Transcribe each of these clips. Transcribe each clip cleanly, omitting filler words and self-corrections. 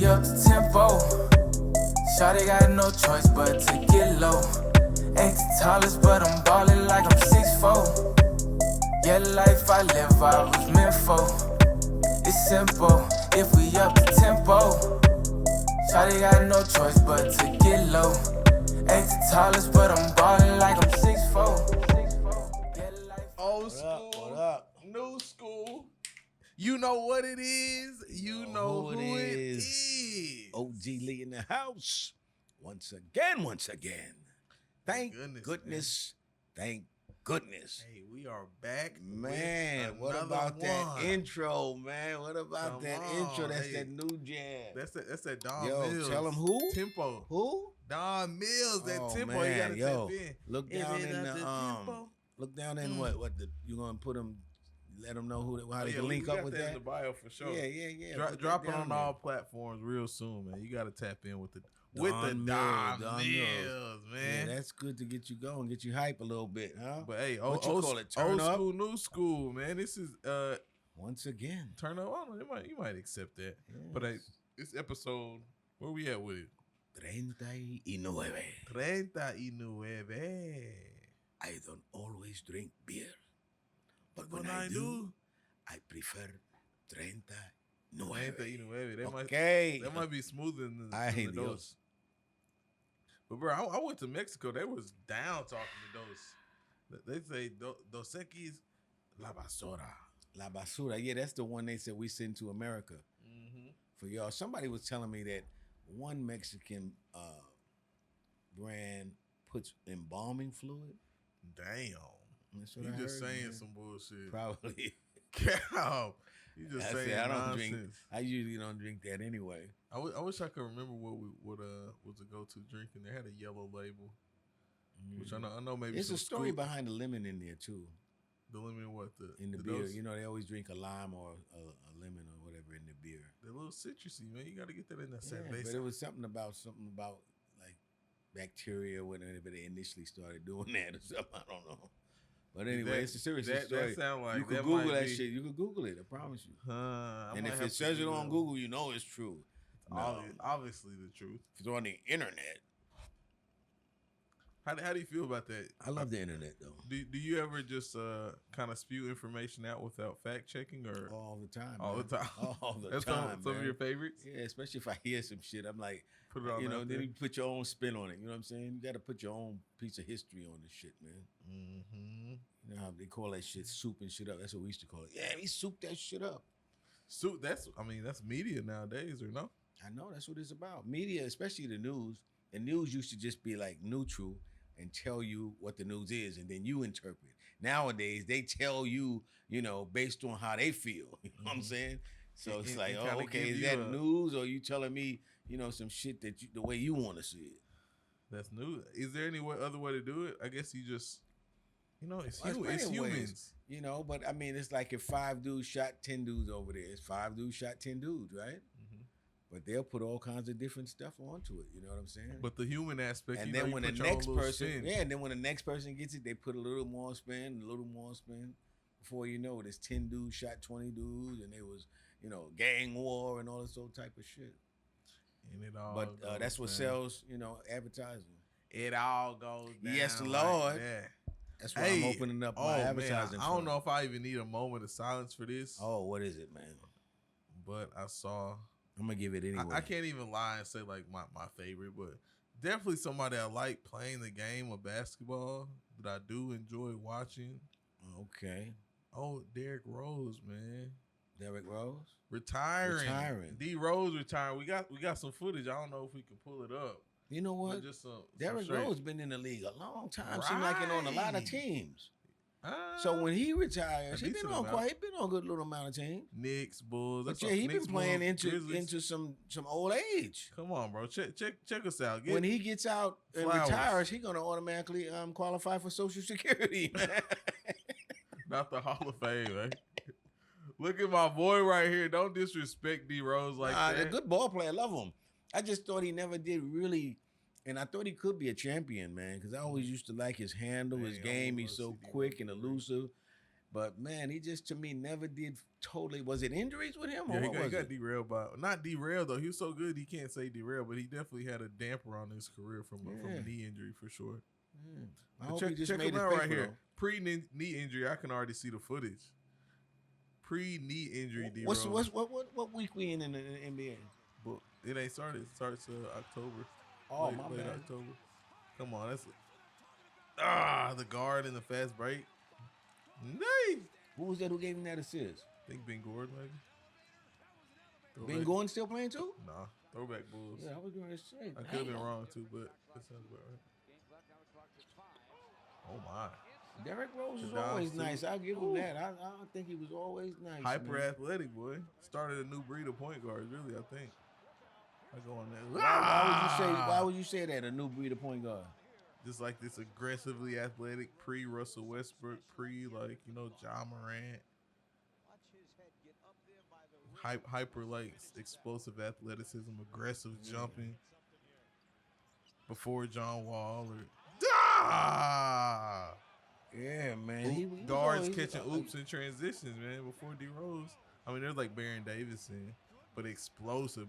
up the tempo. Shawty got no choice but to get low. Ain't the tallest, but I'm ballin' like I'm 6'4". Yeah, the life I live, I was meant for. It's simple, if we up the tempo. Shawty got no choice but to get low. Ain't the tallest, but I'm ballin' like I'm 6'4". Yeah, the life Old school, What up? new school. You know what it is. You know who it is. OG Lee in the house. Once again. Thank goodness. Thank goodness. Hey, we are back. Man, what about that intro, man? What about that intro? That's that new jam. That's that Don Yo, Mills. tell him who? Tempo. Who? Don Mills, that Oh, tempo. man, You gotta yo, tap in. look down in the tempo? look down in what you gonna put them, let them know how they can link we up got with that that. in the bio for sure. Yeah. Drop it on all platforms real soon, man. You gotta tap in with the Don Don Mills, Mills, man. Yeah, that's good to get you going, get you hype a little bit, huh? But hey, What you call it? old Turn up? school, new school, man. This is Once again. turn up. I don't know. You might accept that. Yes. But hey, this episode, where we at with it? 39. 39. I don't always drink beer, but when When I I do, do, I prefer 39. 39. Okay. That might be smoother than Ay, the Dios. Dos. But bro, I went to Mexico. They was down talking to Dos. They say Dos Equis la basura. La basura. Yeah, that's the one they said we send to America Mm-hmm. for y'all. Somebody was telling me that one Mexican brand puts embalming fluid. Damn. That's what You I just heard, saying man. some bullshit. Probably. Cow. You just I saying said, I don't nonsense. drink. I usually don't drink that anyway. I wish I could remember what was a go-to drink, and they had a yellow label, which I know maybe There's some a story Skool- behind the lemon in there too. the lemon what In the the beer, Dos- you know, they always drink a lime or a lemon or whatever in the beer. They're a little citrusy, man. You got to get that in that Yeah, cerveza. but it was something about like bacteria whenever they initially started doing that or something. I don't know. But anyway, it's a serious story. That sound like you can that Google might that be, shit. You can Google it. I promise you. I And might if have it to says it do on that. Google, you know it's true. No. Obviously the truth. If it's on the internet, How do you feel about that? I love the internet though. Do you ever just kind of spew information out without fact checking or All the time. all man. the time? All the That's time. some of man. your favorites. Yeah, especially if I hear some shit, I'm like, Put it on. you know, out then there. you put your own spin on it. You know what I'm saying? You got to put your own piece of history on this shit, man. Mm-hmm. You know how they call that shit souping shit up? That's what we used to call it. Yeah, we soup that shit up. So that's media nowadays, or no? I know that's what it's about. Media, especially the news. The news used to just be like neutral and tell you what the news is, and then you interpret. Nowadays, they tell you, you know, based on how they feel. You know what I'm saying? So it's And- like, and kinda okay, give is you that a- news, or you telling me, you know, some shit that the way you want to see it? That's new. Is there any other way to do it? I guess you just, it's Well, it's it's plenty of ways. humans. You know, but I mean, it's like if 5 dudes shot 10 dudes over there, it's 5 dudes shot 10 dudes, right? Mhm. But they'll put all kinds of different stuff onto it. You know what I'm saying? But the human aspect, and you then know, when you the put your own next little person, spin. and then when the next person gets it, they put a little more spin, Before you know it, it's 10 dudes shot 20 dudes, and it was, you know, gang war and all this old type of shit. And it all But goes that's what down. sells, you know, advertising. It all goes down. Yes, like Lord. that. That's why I'm opening up my advertising. Man, I don't fund. know if I even need a moment of silence for this. Oh, what is it, man? But I saw. I'm gonna give it anyway. I can't even lie and say like my favorite, but definitely somebody I like playing the game of basketball that I do enjoy watching. Okay. Oh, Derrick Rose, man. Derrick Rose? Retiring. D Rose retiring. We got some footage. I don't know if we can pull it up. You know what? But just some Derrick straight- Rose been in the league a long time. Seems like he's on a lot of Right. teams. Ah, So when he retires, a he decent been on amount. he been on a good little amount of teams. Knicks, Bulls. But That's yeah, all- he been Knicks, playing Bulls, Grizzlies. into some old age. Come on, bro. Check us out. When he gets out and Flowers. retires, he gonna automatically qualify for Social Security. Not the Hall of Fame, man. Look at my boy right here. Don't disrespect D Rose like A that. good ball player, love him. I just thought he never did really, and I thought he could be a champion, man, because I always used to like his handle, his Dang, I game. would He's love so to see D quick and Rose. elusive. But man, he just to me never did totally. Was it injuries with him? Yeah, Or he what got, was it? derailed by not derailed though. He was so good he can't say derailed, but he definitely had a damper on his career from a knee injury for sure. Yeah. I But hope check he just check made him his out right paper, here. though. Pre-knee injury, I can already see the footage. Pre-knee injury, D. What Rose. week we in the NBA book? It ain't started. It starts October. Oh, late my bad. October. Come on, that's the guard in the fast break. Nay. Who was that who gave him that assist? I think Ben Gordon maybe. Ben Gordon still playing too? Nah, throwback Bulls. Yeah, I was going to say. I could have been wrong too, but that sounds about right. Oh my. Derrick Rose is The Dons, always too. nice. I'll give him that. I think he was always nice. Hyper man. athletic boy. Started a new breed of point guards, really, I think. I go on there. Why would you say that? A new breed of point guard. Just like this aggressively athletic pre-Russell Westbrook, John Morant. Hyper like explosive athleticism, aggressive jumping. Before John Wall or Yeah, man. He was guards always- catching oops and transitions, man. Before D Rose, I mean, there's like Baron Davidson, but explosive.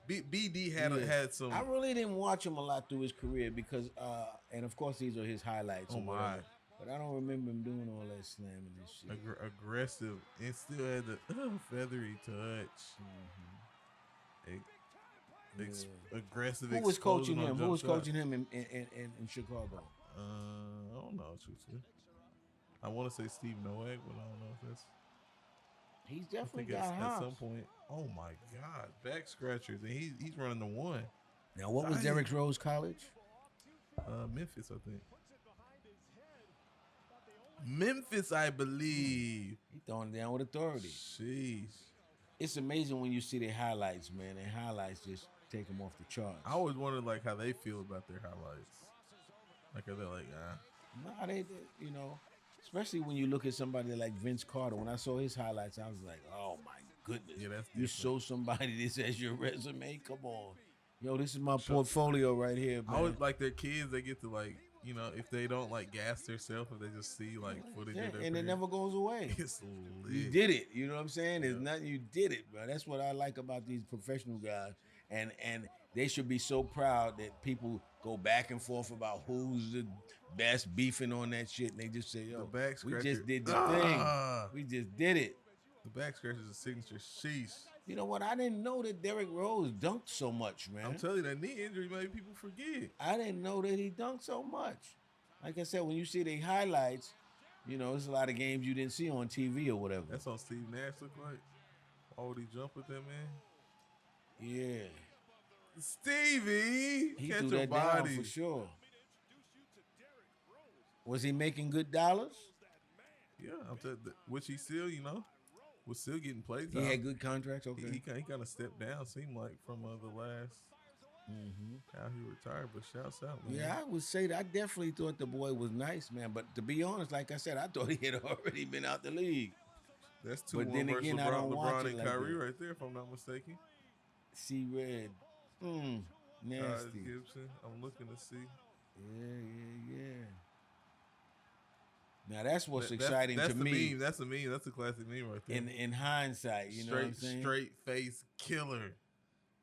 BD had some. I really didn't watch him a lot through his career because, and of course these are his highlights. Oh or my! whatever, but I don't remember him doing all that slamming and shit. Aggressive and still had the feathery touch. Aggressive. Who was coaching explosion on him? Who jump was shot. coaching him in Chicago? I don't know, truthfully. I want to say Steve Nowak, but I don't know if that's. He's I definitely think got at hops. some point. Oh my God, back scratchers, and he's running the one. Now, what was Nice. Derrick Rose college? Memphis, I think. Memphis, I believe. He throwing it down with authority. Jeez. It's amazing when you see their highlights, man. Their highlights just take them off the charts. I always wondered like how they feel about their highlights. Like are they like, Nah, they especially when you look at somebody like Vince Carter. When I saw his highlights, I was like, oh my goodness. Yeah, that's you different. show somebody this as your resume? Come on. Yo, this is my portfolio right here, man. I always like their kids. They get to like, if they don't like gas themselves, if they just see like footage Yeah, of their and it career, never goes away. it's lit. You did it. You know what I'm saying? There's Yeah. nothing. You did it, bro. That's what I like about these professional guys, and they should be so proud that people go back and forth about who's the best, beefing on that shit, and they just say, "Yo, The back we scratcher. just did the thing. We just did it." The back scratch is a signature. Sheesh. You know what? I didn't know that Derrick Rose dunked so much, man. I'm telling you, that knee injury made people forget. I didn't know that he dunked so much. Like I said, when you see the highlights, there's a lot of games you didn't see on TV or whatever. That's all Steve Nash look like. Why would he jump with that man? Yeah. Stevie, He catch threw your that body. down for sure. Was he making good dollars? Yeah, I'm telling you, which he still, was still getting plays. He had good contracts. Okay. He kind of stepped down. Seemed like from the last. How he retired, but shouts out, man. Yeah, I would say that I definitely thought the boy was nice, man. But to be honest, like I said, I thought he had already been out the league. That's two But then versus again, I don't watch LeBron it and like Kyrie that. right there, if I'm not mistaken. See red. Taj Nasty. Gibson. I'm looking to see. Yeah. Now that's what's exciting that's to the me. Meme. That's a meme. That's a classic meme right there. In hindsight, you know what I'm saying? Straight face killer.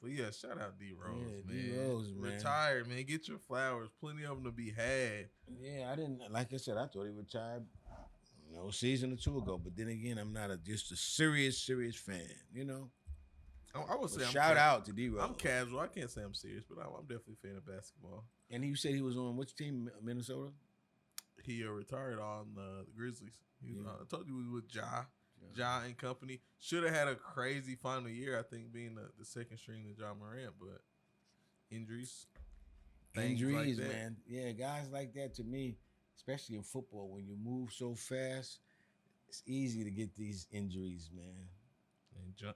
But yeah, shout out D Rose, Yeah, man. D Rose, man. Retired, man. Get your flowers. Plenty of them to be had. Yeah, I didn't. Like I said, I thought he retired, a season or two ago. But then again, I'm not just a serious fan. I would say Shout out to D Rose. I'm casual. I can't say I'm serious, but I'm definitely a fan of basketball. And you said he was on which team? Minnesota. He retired on the Grizzlies. I told you we was with Ja and company. Should have had a crazy final year, I think, being the second string to John Morant, but injuries. things like that. Man. Yeah, guys like that to me, especially in football, when you move so fast, it's easy to get these injuries, man.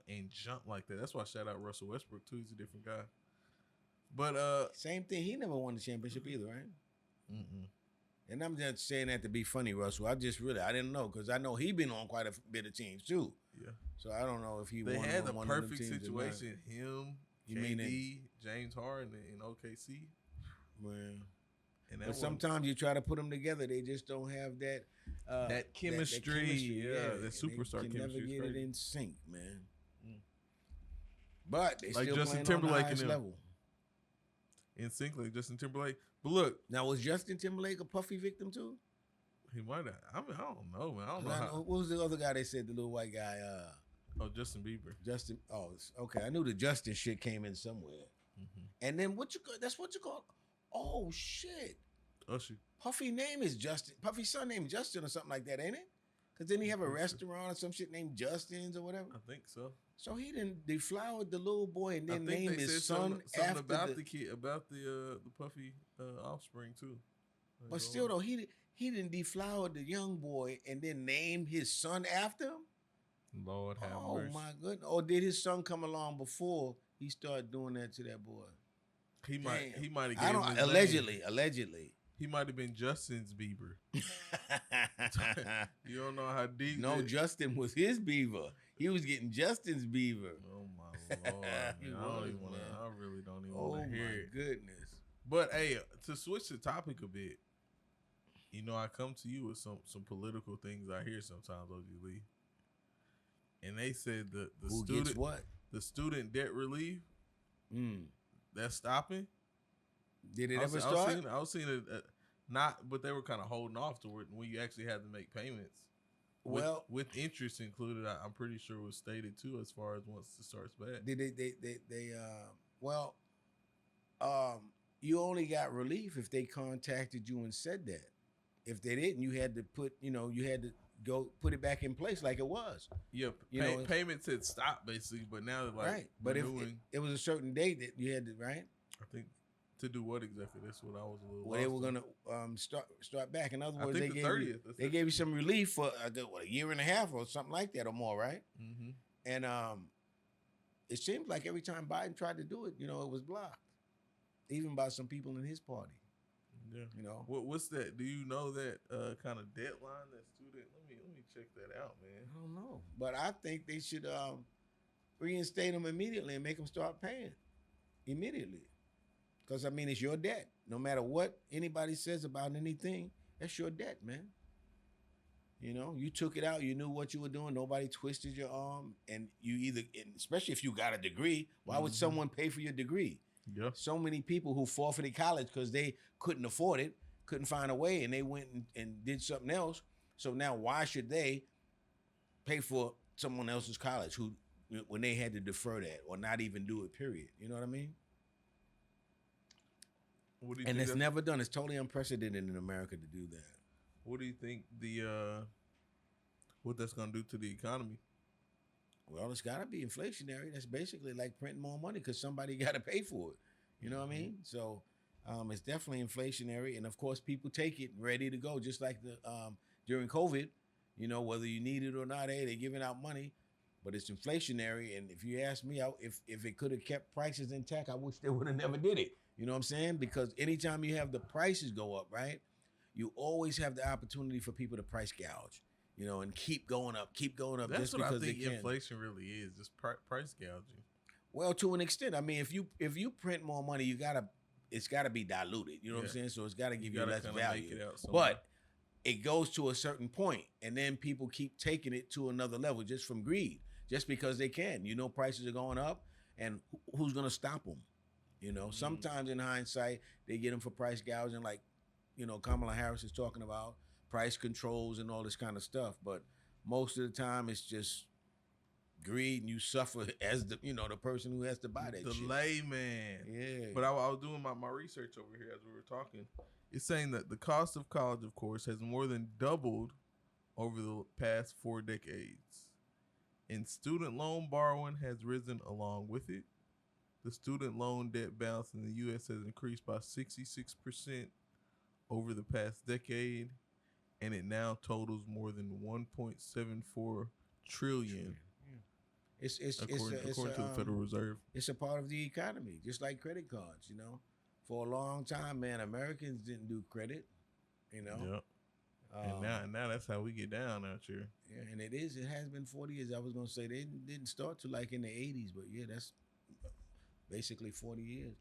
And jump like that. That's why I shout out Russell Westbrook too. He's a different guy. But Same thing. He never won the championship either, right? mm-mm. And I'm just saying that to be funny, Russell. I didn't know because I know he been on quite a bit of teams too. Yeah. So I don't know if he They won had on the one of them perfect teams or not. situation. Him, You mean KD, James Harden in OKC. Well, And but sometimes you try to put them together, they just don't have that that chemistry. That superstar they can chemistry. Never get crazy. it in sync, man. But they Like still Justin playing Timberlake on the and highest them. level. In sync like Justin Timberlake. But look, Now, was Justin Timberlake a Puffy victim too? he might have. I mean, I don't know, man. I don't know how. What was the other guy they said, the little white guy? Oh, Justin Bieber. Justin. Oh, okay. I knew the Justin shit came in somewhere. Mm-hmm. And then that's what you call. Oh shit. Usher. Puffy name is Justin. Puffy's son named Justin or something like that, ain't it? Because didn't he have a restaurant or some shit named Justin's or whatever? I think so. So he didn't deflowered the little boy and then I think named they his said son something after about the kid, about the Puffy offspring too. Like, But still though, he didn't deflower the young boy and then name his son after him. Lord have Oh mercy. my goodness! Or did his son come along before he started doing that to that boy? He might Damn. have. I don't. Allegedly. He might have been Justin's Bieber. You don't know how deep. No, Justin was his beaver. He was getting Justin's beaver. Oh my Lord, man. He I don't was, even want to. man. I really don't even Oh want to hear my it. goodness! But hey, to switch the topic a bit, you know, I come to you with some political things I hear sometimes, OG Lee. And they said the Who student gets what? the student debt relief that's stopping. Did it I was, ever I was start? seeing, I was seeing it not, but they were kind of holding off to it when you actually had to make payments. Well, with interest included, I'm pretty sure it was stated too, as far as once it starts back. did you only got relief if they contacted you and said that. If they didn't, you had to go put it back in place like it was. Yeah, payments had stopped basically, but now they're like right. But if it was a certain date that you had to, right? I think to do what exactly? That's what I was a little. Well, they were gonna start back. In other words, they gave you some relief for a year and a half or something like that or more, right? Mm-hmm. And it seems like every time Biden tried to do it, it was blocked, even by some people in his party. Yeah. What's that? Do you know that kind of deadline that student? Let me check that out, man. I don't know, but I think they should reinstate them immediately and make them start paying immediately. Because it's your debt. No matter what anybody says about anything, that's your debt, man. You took it out. You knew what you were doing. Nobody twisted your arm, and especially if you got a degree, why would someone pay for your degree? Yeah. So many people who forfeited college because they couldn't afford it, couldn't find a way, and they went and did something else. So now why should they pay for someone else's college when they had to defer that or not even do it, period? You know what I mean? What do you and think it's never done. It's totally unprecedented in America to do that. What do you think what that's going to do to the economy? Well, it's got to be inflationary. That's basically like printing more money because somebody got to pay for it. You know what I mean? So it's definitely inflationary. And, of course, people take it ready to go, just like during COVID, whether you need it or not, hey, they're giving out money. But it's inflationary. And if you ask me, if it could have kept prices intact, I wish they would have never did it. You know what I'm saying? Because anytime you have the prices go up, right, you always have the opportunity for people to price gouge. And keep going up. That's just what because I think they can. inflation really is, just price gouging. Well, to an extent. If you print more money, it's gotta be diluted. You know what I'm saying? So it's gotta give you less value. But it goes to a certain point, and then people keep taking it to another level just from greed, just because they can. Prices are going up, and who's gonna stop them? Sometimes in hindsight, they get them for price gouging, like Kamala Harris is talking about. Price controls and all this kind of stuff, but most of the time it's just greed, and you suffer as the person who has to buy that. The shit. layman. Yeah. But I was doing my research over here as we were talking. It's saying that the cost of college, of course, has more than doubled over the past 4 decades, and student loan borrowing has risen along with it. The student loan debt balance in the U.S. has increased by 66% over the past decade, and it now totals more than 1.74 trillion. According to the Federal Reserve. It's a part of the economy, just like credit cards. For a long time, man, Americans didn't do credit. Yep. And now that's how we get down out here. Yeah, and it has been 40 years. I was gonna say they didn't start to like in the 80s, but yeah, that's basically 40 years.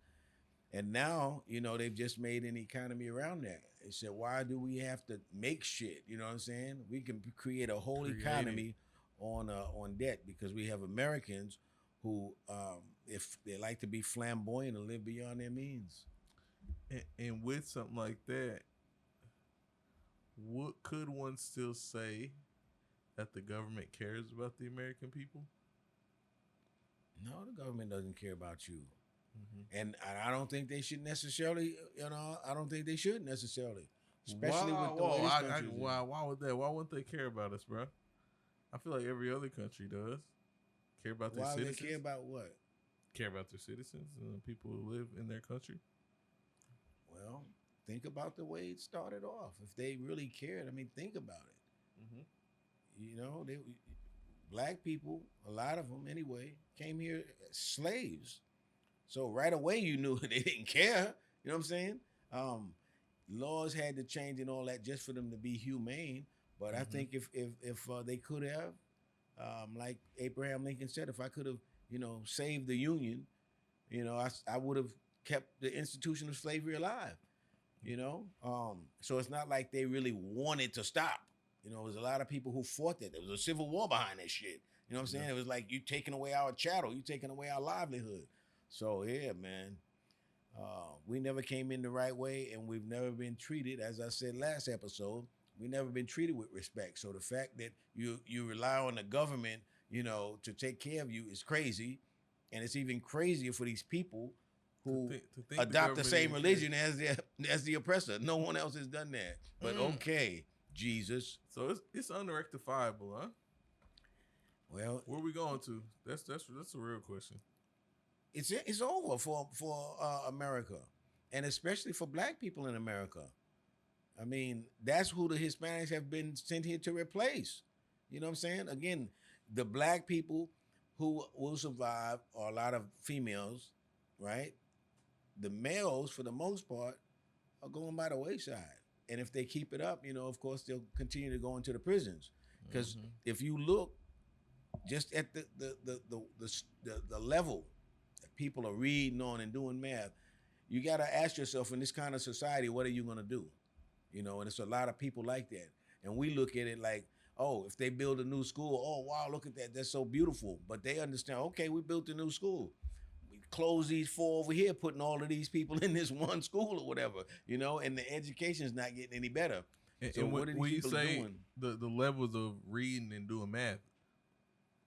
And now, they've just made an economy around that. They said, why do we have to make shit? You know what I'm saying? We can create a whole economy on debt, because we have Americans who, if they like to be flamboyant and live beyond their means. And with something like that, what could one still say that the government cares about the American people? No, the government doesn't care about you. Mm-hmm. And I don't think they should necessarily, especially with the way this country is. Why would that? Why wouldn't they care about us, bro? I feel like every other country does. Care about their citizens. Why they care about what? Care about their citizens and the people who live in their country. Well, think about the way it started off. If they really cared, think about it. Mm-hmm. Black people, a lot of them anyway, came here as slaves. So right away you knew they didn't care. You know what I'm saying? Laws had to change and all that just for them to be humane. But I think if they could have, like Abraham Lincoln said, if I could have, saved the Union, I would have kept the institution of slavery alive. So it's not like they really wanted to stop. There was a lot of people who fought that. There was a civil war behind that shit. You know what I'm saying? It was like, you taking away our chattel, you taking away our livelihood. So yeah, man, we never came in the right way, and we've never been treated, as I said last episode, we never been treated with respect. So the fact that you rely on the government, to take care of you is crazy, and it's even crazier for these people who adopt the same religion as the oppressor. No one else has done that. But okay, Jesus. So it's unrectifiable, huh? Well, where are we going to? That's a real question. It's over for America, and especially for black people in America. That's who the Hispanics have been sent here to replace. You know what I'm saying? Again, the black people who will survive are a lot of females, right? The males, for the most part, are going by the wayside. And if they keep it up, of course, they'll continue to go into the prisons. Because if you look just at the level that people are reading on and doing math, you got to ask yourself, in this kind of society, what are you going to do? And it's a lot of people like that. And we look at it like, oh, if they build a new school, oh, wow, look at that. That's so beautiful. But they understand, okay, we built a new school. We closed these 4 over here, putting all of these people in this one school or whatever, and the education's not getting any better. So what are these people doing? The levels of reading and doing math,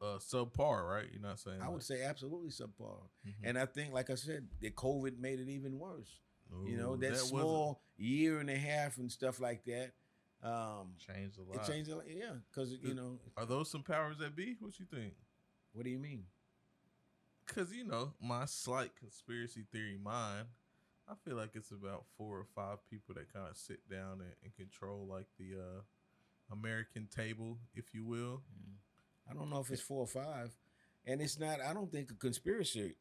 subpar, right? You're not saying I would say absolutely subpar. And I think, like I said, the COVID made it even worse. Ooh, that small year and a half and stuff like that. Changed a lot. It changed a lot, yeah. Because, Are those some powers that be? What you think? What do you mean? Because, my slight conspiracy theory mind, I feel like it's about 4 or 5 people that kind of sit down and control, like, the American table, if you will. I don't know if it's 4 or 5. And it's not, I don't think a conspiracy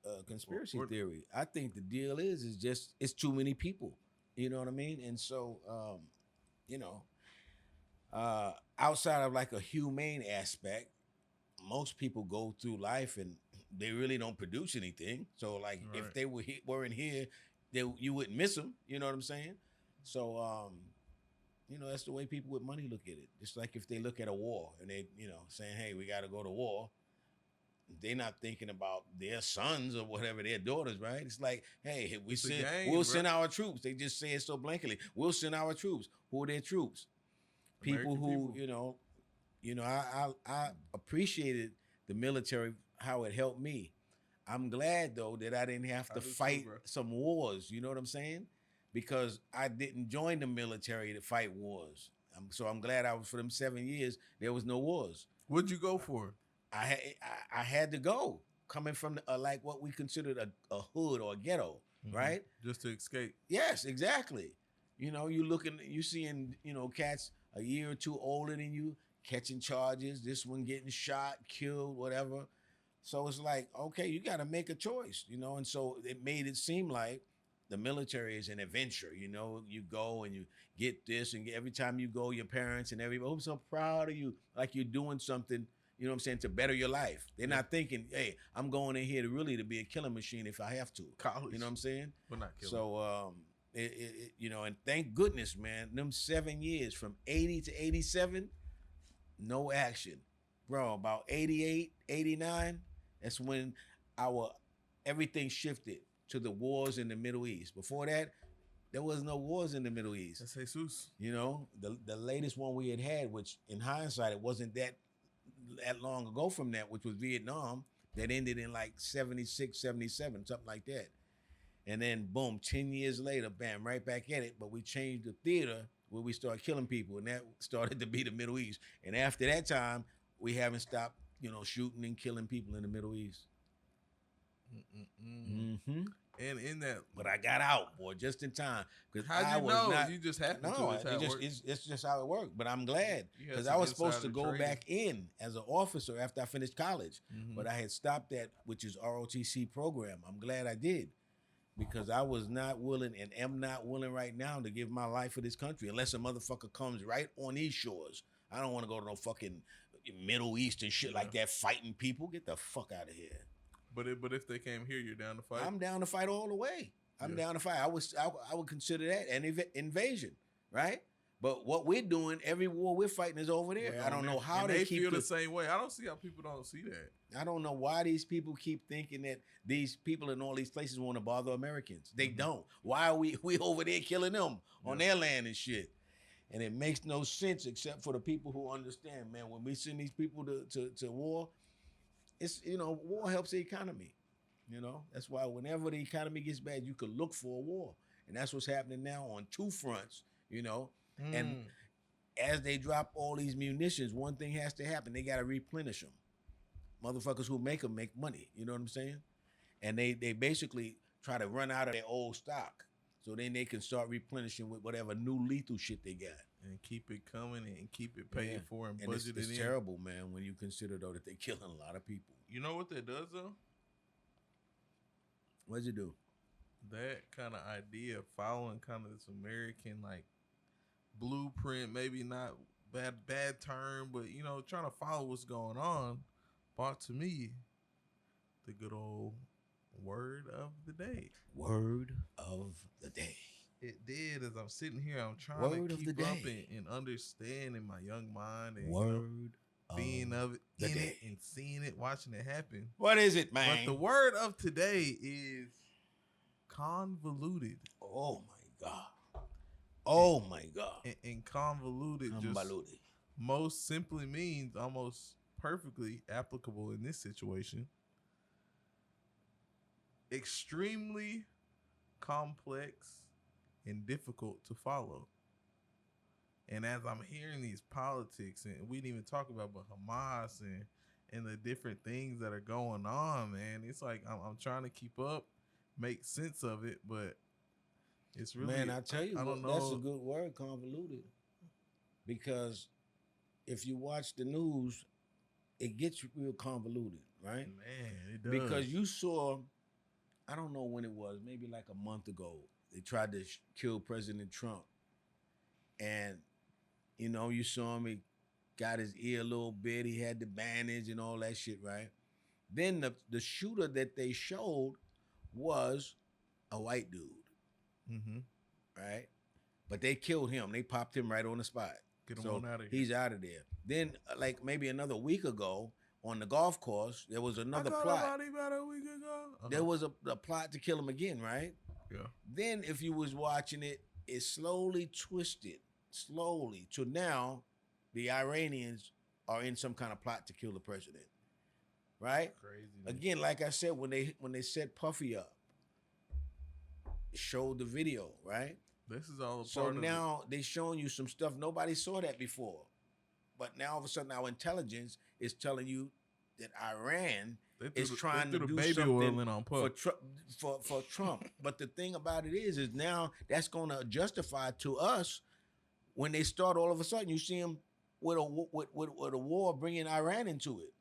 theory. I think the deal is just, it's too many people. You know what I mean? And so, outside of like a humane aspect, most people go through life and they really don't produce anything. So like, right. If they weren't here, you wouldn't miss them. You know what I'm saying? So, that's the way people with money look at it. Just like if they look at a war and they, saying, hey, we got to go to war. They're not thinking about their sons or whatever, their daughters, right? It's like, hey, we'll send our troops. They just say it so blankly. We'll send our troops. Who are their troops? People who, I appreciated the military, how it helped me. I'm glad, though, that I didn't have to fight some wars. You know what I'm saying? Because I didn't join the military to fight wars. So I'm glad for them 7 years, there was no wars. What'd you go for? I had to go, coming from like what we considered a hood or a ghetto, right? Just to escape. Yes, exactly. You seeing, cats a year or two older than you catching charges, this one getting shot, killed, whatever. So it's like, okay, you got to make a choice, and so it made it seem like the military is an adventure. You go and you get this, and every time you go, your parents and everybody, I'm so proud of you, like you're doing something, you know what I'm saying, to better your life. They're not thinking, hey, I'm going in here to be a killing machine if I have to. College. You know what I'm saying? But not killing. So, you know, and thank goodness, man, them 7 years from 80 to 87, no action. Bro, about 88, 89, that's when everything shifted to the wars in the Middle East. Before that, there was no wars in the Middle East. That's Jesus. You know, the latest one we had, which in hindsight, it wasn't that long ago from that, which was Vietnam, that ended in like 76, 77, something like that. And then boom, 10 years later, bam, right back at it. But we changed the theater where we started killing people, and that started to be the Middle East. And after that time, we haven't stopped, you know, shooting and killing people in the Middle East. Mm-hmm. And in that, but I got out, boy, just in time. Because how'd you know? You just happened to. It's just how it worked. But I'm glad, because I was supposed to go back in as an officer after I finished college, but I had stopped that, which is ROTC program. I'm glad I did, because I was not willing and am not willing right now to give my life for this country unless a motherfucker comes right on these shores. I don't want to go to no fucking Middle East and shit like that fighting people. Get the fuck out of here. But if they came here, you're down to fight? I'm down to fight all the way. I'm down to fight. I would consider that an invasion, right? But what we're doing, every war we're fighting is over there. I don't know how they keep feel the same way. I don't see how people don't see that. I don't know why these people keep thinking that these people in all these places want to bother Americans. They don't. Why are we over there killing them on their land and shit? And it makes no sense except for the people who understand, man. When we send these people to war, it's, you know, war helps the economy. You know, that's why whenever the economy gets bad, you could look for a war. And that's what's happening now on two fronts, you know. And as they drop all these munitions, one thing has to happen. They got to replenish them. Motherfuckers who make them make money. You know what I'm saying? And they basically try to run out of their old stock. So then they can start replenishing with whatever new lethal shit they got. And keep it coming and keep it paid for and budgeted it's terrible, man, when you consider, though, that they're killing a lot of people. You know what that does, though? What does it do? That kind of idea of following kind of this American, like, blueprint, maybe not bad term, but, you know, trying to follow what's going on, brought to me the good old word of the day. Word of the day. It did. As I'm sitting here, I'm trying to keep up and understand in my young mind and word being of it the in day. it and seeing it, watching it happen. What is it, man? But the word of today is convoluted. Oh my God. Oh my God. And convoluted just most simply means almost perfectly applicable in this situation. Extremely complex and difficult to follow. And as I'm hearing these politics, and we didn't even talk about but Hamas and the different things that are going on, man, it's like I'm trying to keep up, make sense of it, but it's really, man, I tell you, I don't know. That's a good word, convoluted, because if you watch the news, it gets real convoluted, right? Man, it does. Because you saw, I don't know when it was, maybe like a month ago, they tried to kill President Trump. And, you know, you saw him, he got his ear a little bit, he had the bandage and all that shit, right? Then the shooter that they showed was a white dude, right? But they killed him. They popped him right on the spot. Get him on out of here. He's out of there. Then, like maybe another week ago, on the golf course, there was another plot. About a week ago. There was a plot to kill him again, right? Yeah. Then, if you was watching it, it slowly twisted, to now, the Iranians are in some kind of plot to kill the president, right? Crazy. Again, like I said, when they set Puffy up, it showed the video, right? This is all a so part of now they showing you some stuff nobody saw that before, but now all of a sudden our intelligence is telling you that Iran is trying to do something for Trump. But the thing about it is now that's going to justify to us when they start all of a sudden you see them with a war bringing Iran into it.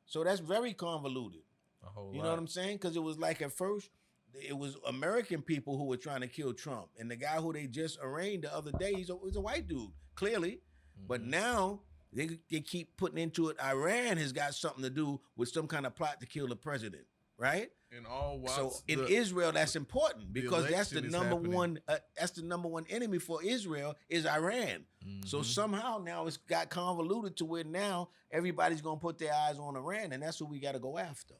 So that's very convoluted. A whole you lot. know what I'm saying? Because it was like at first it was American people who were trying to kill Trump, and the guy who they just arraigned the other day was a white dude, clearly. But now They keep putting into it. Iran has got something to do with some kind of plot to kill the president, right? And all while So in Israel, that's important because that's the election is number happening. one. That's the number one enemy for Israel is Iran. So somehow now it's got convoluted to where now everybody's gonna put their eyes on Iran, and that's who we got to go after.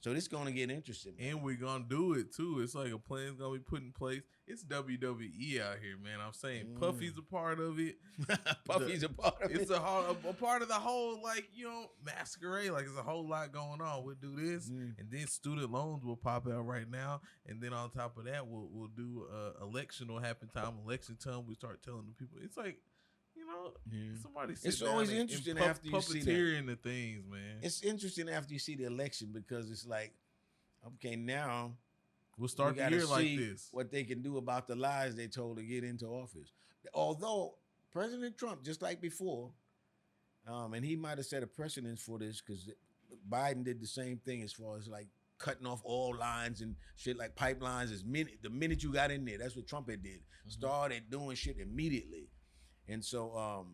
So this is gonna get interesting, man. And we're gonna do it too. It's like a plan's gonna be put in place. It's WWE out here, man. I'm saying Puffy's a part of it. Puffy's a part of it. It's a part of the whole, like, you know, masquerade. Like, there's a whole lot going on. We'll do this, and then student loans will pop out right now, and then on top of that, we'll do election will happen time. Election time, we start telling the people. It's like, you know, somebody. It's always interesting after you see that. Puppeteering the things, man. It's interesting after you see the election because it's like, okay, now we'll start the year like this. What they can do about the lies they told to get into office. Although President Trump, just like before, and he might have set a precedence for this because Biden did the same thing as far as like cutting off all lines and shit like pipelines. The minute you got in there, that's what Trump had did. Started doing shit immediately. And so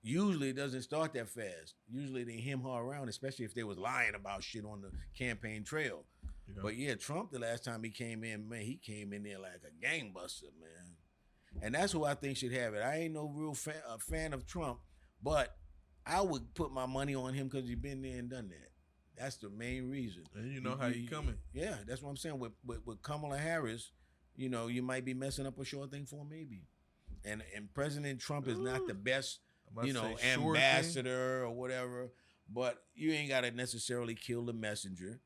usually it doesn't start that fast. Usually they hem-haw around, especially if they was lying about shit on the campaign trail. Yeah. But yeah, Trump, the last time he came in, man, he came in there like a gangbuster, man. And that's who I think should have it. I ain't no real fan of Trump, but I would put my money on him because he's been there and done that. That's the main reason. And you know how he coming. Yeah, that's what I'm saying. With Kamala Harris, you know, you might be messing up a short thing for him, maybe. And President Trump is not the best, you know, ambassador or whatever, but you ain't got to necessarily kill the messenger.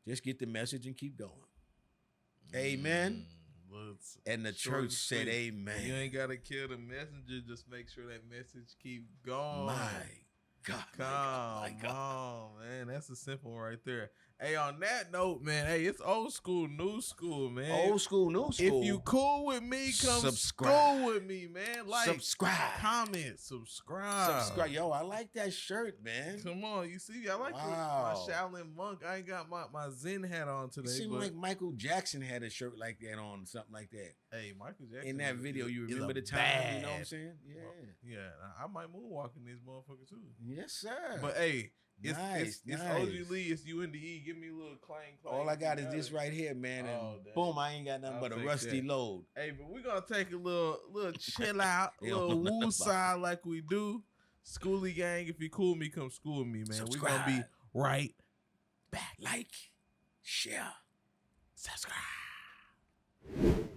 Just get the message and keep going. Amen. And the church said amen. You ain't got to kill the messenger. Just make sure that message keep going. My God. Come on, man. That's a simple one right there. Hey, on that note, man, hey, it's old school, new school, man. Old school, new school. If you cool with me, come subscribe. School with me, man. Like, subscribe, comment, subscribe. Yo, I like that shirt, man. Come on, you see, I like my Shaolin monk. I ain't got my Zen hat on today. It seemed like Michael Jackson had a shirt like that on, something like that. Hey, Michael Jackson. In that video, you remember the time? You know what I'm saying? Yeah. Well, yeah, I might moonwalk in this motherfucker too. Yes, sir. But hey, it's nice. OG Lee, it's UNDE. Give me a little clang. All I got is this right here, man. And boom, I ain't got nothing but a rusty load. Hey, but we're gonna take a little chill out, a little woo side like we do. Schoolie gang, if you cool me, come school me, man. We're gonna be right back. Like, share, subscribe.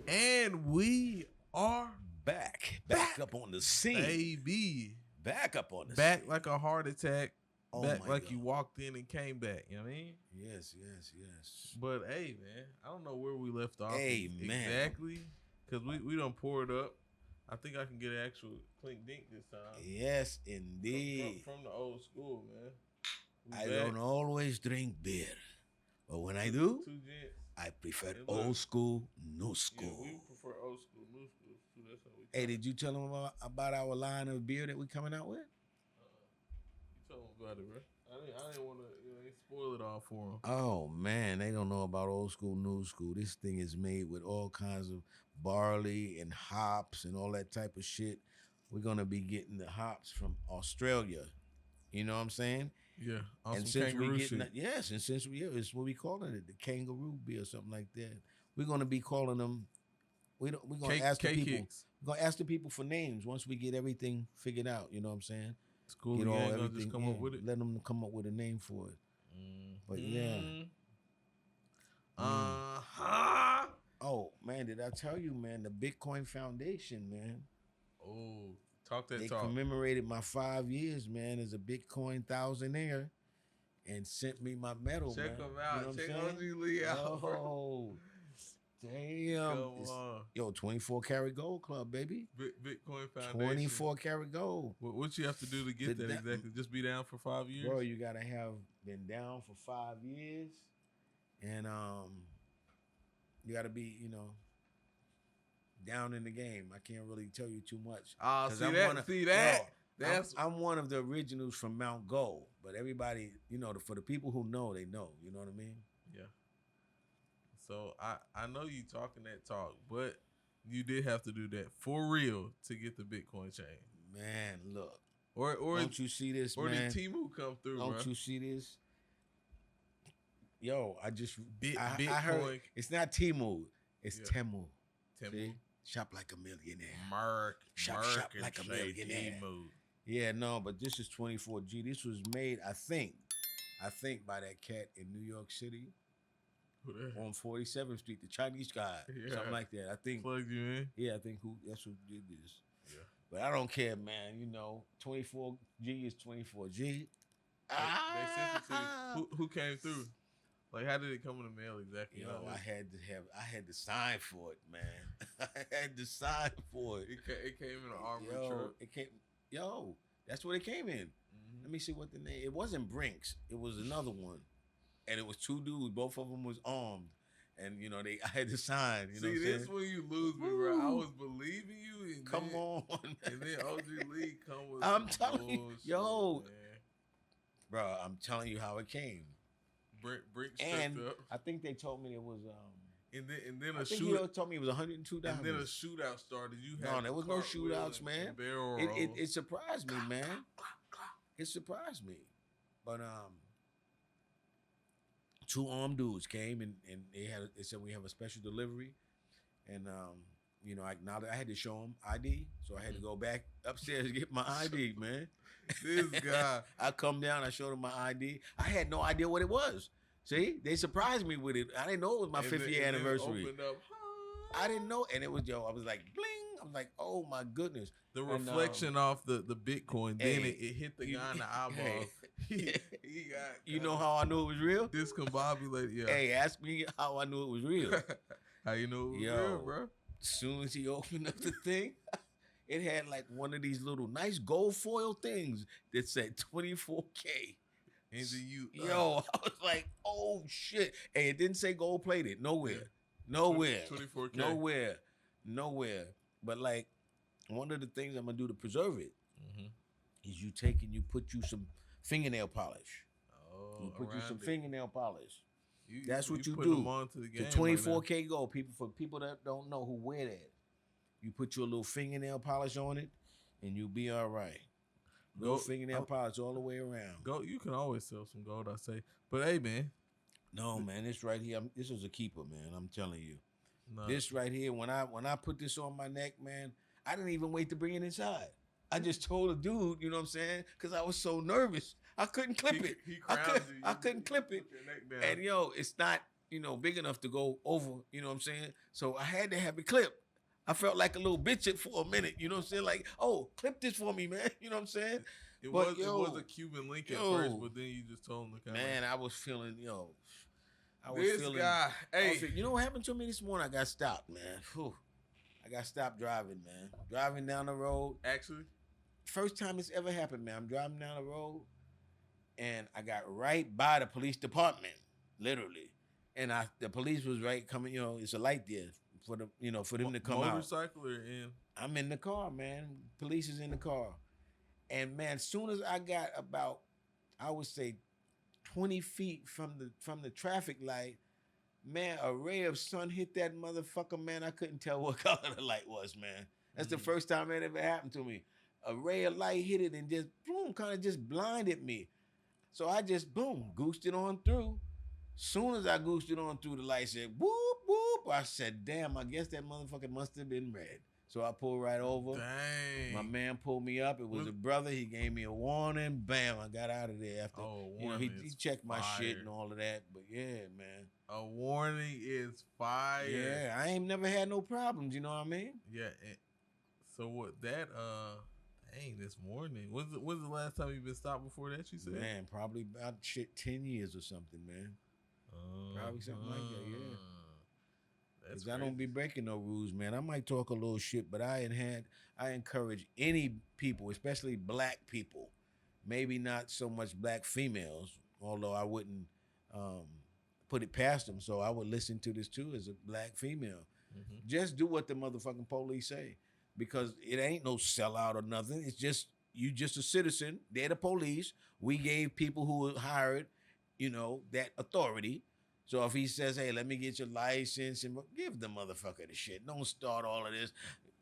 And we are back up on the scene. Baby. Back up on the scene. Back like a heart attack. Oh back like God. You walked in and came back. You know what I mean? Yes. But hey, man, I don't know where we left off. Hey, man. Exactly. Because we done poured up. I think I can get an actual clink dink this time. Yes, indeed. From the old school, man. I don't always drink beer. But when I do, I prefer old school, new school. Yeah, we prefer old school, new school. So that's how we hey, did you tell them about our line of beer that we coming out with? You told them about it, bro. I didn't want to spoil it all for them. Oh, man. They don't know about old school, new school. This thing is made with all kinds of barley and hops and all that type of shit. We're going to be getting the hops from Australia. You know what I'm saying? Yeah. And since we getting that, yes, and since it's what we calling it, the kangaroo beer or something like that. We're going to be calling them. We're going to ask the people. Kicks. We're going to ask the people for names once we get everything figured out. You know what I'm saying? School get all everything. Just come up with it. Let them come up with a name for it. But yeah. Oh man, did I tell you, man? The Bitcoin Foundation, man. Oh, talk that they talk. They commemorated my 5 years, man, as a Bitcoin thousandaire, and sent me my medal. Check man. them out. You know Check OG Lee out. Oh, damn. 24 karat gold club, baby. Bitcoin Foundation. 24 karat gold. What you have to do to get that exactly? Just be down for 5 years? Bro, you got to have been down for 5 years. And you got to be, down in the game. I can't really tell you too much. I'm one of the originals from Mount Gold. But everybody, for the people who know, they know. You know what I mean? Yeah. So I know you talking that talk, but you did have to do that for real to get the Bitcoin chain. Man, look, Or don't you see this, or man? did Temu come through, Don't bro? you see this? Yo, I Bitcoin. heard it's not Temu, it's Yeah. Temu. Temu. See? Shop like a millionaire. Shop like a millionaire. Temu. Yeah, no, but this is 24G. This was made, I think, by that cat in New York City Who that? on 47th Street, the Chinese guy, Yeah. something like that. I think. Plugged you in. Yeah, I think that's who did this. Yeah. But I don't care, man. You know, 24G is 24G. They sent it to you. Who came through? Like, how did it come in the mail exactly? Yo, I had to sign for it, man. I had to sign for it. It came in an armored truck. It came. Yo, that's what it came in. Mm-hmm. Let me see what the name. It wasn't Brinks. It was another one, and it was two dudes. Both of them was armed, and you know I had to sign. You know, See, what I'm this saying? when you lose me, bro. I was believing you. And Come then, on, man. And then OG Lee come with. I'm some telling you, bullshit, yo. man. Bro, I'm telling you how it came. Brick And stripped up, I think they told me it was. and then I a think he shootout. told me it was $102. And then a shootout started. You No, had there was no shootouts, man. Barrel It rolls. surprised me, man. It surprised me. But two armed dudes came and they said we have a special delivery, and you know, I had to show them ID, so I had to go back upstairs to get my ID, man. This guy. I come down, I showed them my ID. I had no idea what it was. See, they surprised me with it. I didn't know it was my 50th anniversary. Opened up, I didn't know, and it was I was like, bling. I was like, oh my goodness. the And, reflection off the Bitcoin. Then hey, it hit the you- guy in the eyeball. hey. He got. You know how I knew it was real? discombobulated. Yeah. Hey, ask me how I knew it was real. How you know it was Yo. real, bro? As soon as he opened up the thing, it had like one of these little nice gold foil things that said 24K. And then you, Yo, I was like, oh shit. Hey, it didn't say gold plated. Nowhere. 24K. Nowhere. But like, one of the things I'm gonna do to preserve it Mhm. is you take and you put you some fingernail polish. Oh, You put you some around it. fingernail polish. You- That's what you put do. them on to the game. The 24K gold, for people that don't know who wear that, you put your little fingernail polish on it, and you'll be all right. Little Go- fingernail oh. polish all the way around. Go. You can always sell some gold, I say. But hey, man, No, man, this right here, this is a keeper, man. I'm telling you, nah, this right here. When I put this on my neck, man, I didn't even wait to bring it inside. I just told a dude, you know what I'm saying, because I was so nervous, I couldn't clip it. He I crowned you. I couldn't clip it. Put your neck down. And yo, it's not, big enough to go over, you know what I'm saying? So I had to have it clipped. I felt like a little bitch for a minute, you know what I'm saying? Like, oh, clip this for me, man. You know what I'm saying? It but was a Cuban link at yo, first, but then you just told him to come. Man, I was feeling, This guy, hey, you know what happened to me this morning? I got stopped, man. Whew. I got stopped driving, man. Driving down the road. actually, First time it's ever happened, man. I'm driving down the road, and I got right by the police department, literally. And the police was right coming. It's a light there for for them to come out. motorcycle or in? I'm in the car, man. Police is in the car. And man, as soon as I got about, I would say 20 feet from the traffic light, man, a ray of sun hit that motherfucker, man. I couldn't tell what color the light was, man. That's the first time it ever happened to me. A ray of light hit it and just, boom, kind of just blinded me. So I just, boom, goosed it on through. Soon as I goosed it on through, the light said, whoop, whoop. I said, damn, I guess that motherfucker must have been red. So I pulled right over. Dang. My man pulled me up. It was a brother. He gave me a warning. Bam, I got out of there after. Oh, He warning he is checked my shit fire. and all of that. But yeah, man. A warning is fire. Yeah, I ain't never had no problems. You know what I mean? Yeah. So what that dang, this morning. When's the last time you been stopped before that? You said, Man, probably about 10 years or something, man. Probably something like that, yeah. That's Because I don't be breaking no rules, man. I might talk a little shit, but I encourage any people, especially black people, maybe not so much black females, although I wouldn't put it past them. So I would listen to this too as a black female. Mhm. Just do what the motherfucking police say, because it ain't no sellout or nothing. It's just you just a citizen. They're the police. We gave people who were hired, that authority. So if he says, hey, let me get your license, and give the motherfucker the shit. Don't start all of this.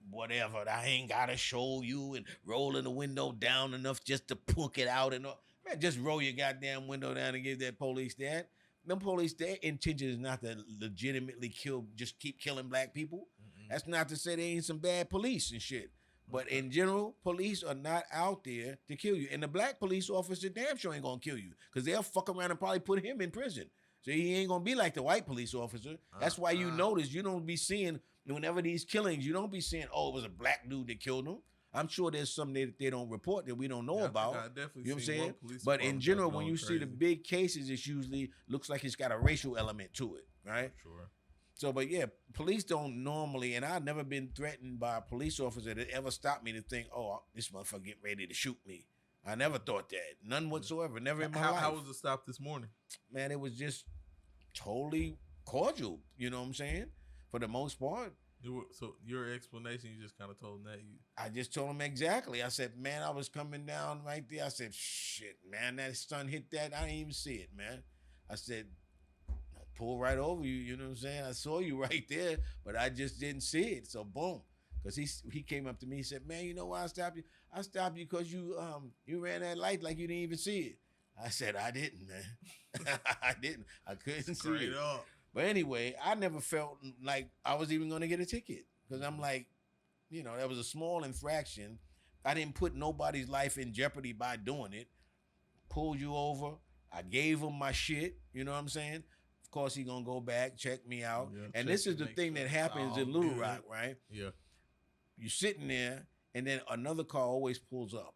whatever. I ain't gotta show you and rolling the window down enough just to poke it out and all. Man, just roll your goddamn window down and give that police that. Them police, their intention is not to legitimately kill, just keep killing black people. That's not to say there ain't some bad police and shit. But in general, police are not out there to kill you. And the black police officer damn sure ain't gonna kill you because they'll fuck around and probably put him in prison. So he ain't gonna be like the white police officer. That's why you notice you don't be seeing, whenever these killings, you don't be seeing, oh, it was a black dude that killed him. I'm sure there's some that they don't report that we don't know about. I definitely you know what I'm saying? But in general, when you see the big cases, it's usually looks like it's got a racial element to it, right? Sure. So, but yeah, police don't normally, and I've never been threatened by a police officer that ever stopped me to think, oh, this motherfucker getting ready to shoot me. I never thought that. None whatsoever. Never in my life. How was the stop this morning? Man, it was just totally cordial. You know what I'm saying? For the most part. So your explanation, you just kind of told him that I just told him exactly. I said, man, I was coming down right there. I said, shit, man, that sun hit that. I didn't even see it, man. I said, I pulled right over you. You know what I'm saying? I saw you right there, but I just didn't see it. So boom, because he came up to me. He said, man, you know why I stopped you? I stopped you because you ran that light like you didn't even see it. I said, I didn't, man. I didn't. I couldn't see it. Up. But anyway, I never felt like I was even going to get a ticket because I'm like, you know, that was a small infraction. I didn't put nobody's life in jeopardy by doing it. Pulled you over. I gave him my shit. You know what I'm saying? Of course, he going to go back, check me out. Yeah, and this is the thing that happens in Little Rock, right? Yeah. You're sitting there, and then another car always pulls up.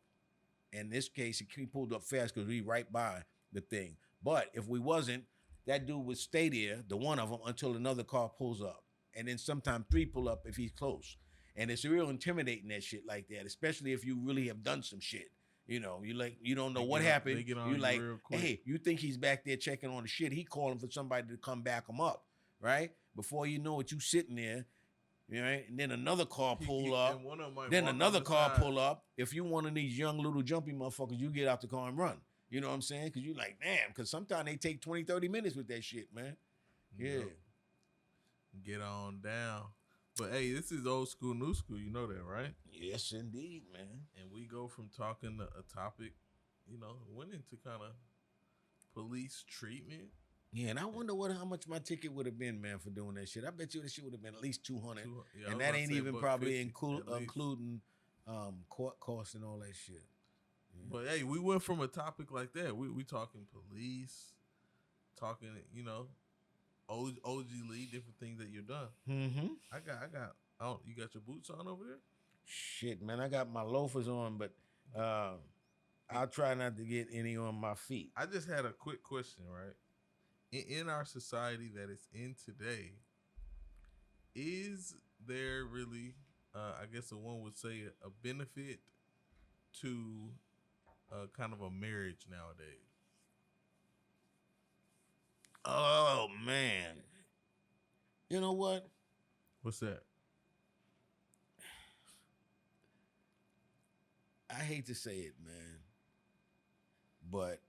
In this case, he pulled up fast because we right by the thing. But if we wasn't, that dude would stay there, the one of them, until another car pulls up. And then sometimes 3 pull up if he's close. And it's real intimidating, that shit like that, especially if you really have done some shit. You know, you don't know what happened. You like, hey, you think he's back there checking on the shit. He calling for somebody to come back him up, right? Before you know it, you sitting there, right? And then another car pull up. Then another car pull up. If you one of these young little jumpy motherfuckers, you get out the car and run. You know what I'm saying? Because you like, damn, because sometimes they take 20, 30 minutes with that shit, man. Yeah. Get on down. But, hey, this is old school, new school. You know that, right? Yes, indeed, man. And we go from talking a topic, you know, went into kind of police treatment. Yeah, and I wonder how much my ticket would have been, man, for doing that shit. I bet you that shit would have been at least 200. Yeah, and that ain't even probably including court costs and all that shit. But hey, we went from a topic like that. We talking police, talking, you know, OG Lee, different things that you've done. Mm-hmm. You got your boots on over there? Shit, man, I got my loafers on, but I'll try not to get any on my feet. I just had a quick question, right? In our society that it's in today, is there really, I guess one would say, a benefit to kind of a marriage nowadays? Oh, man. You know what? What's that? I hate to say it, man, but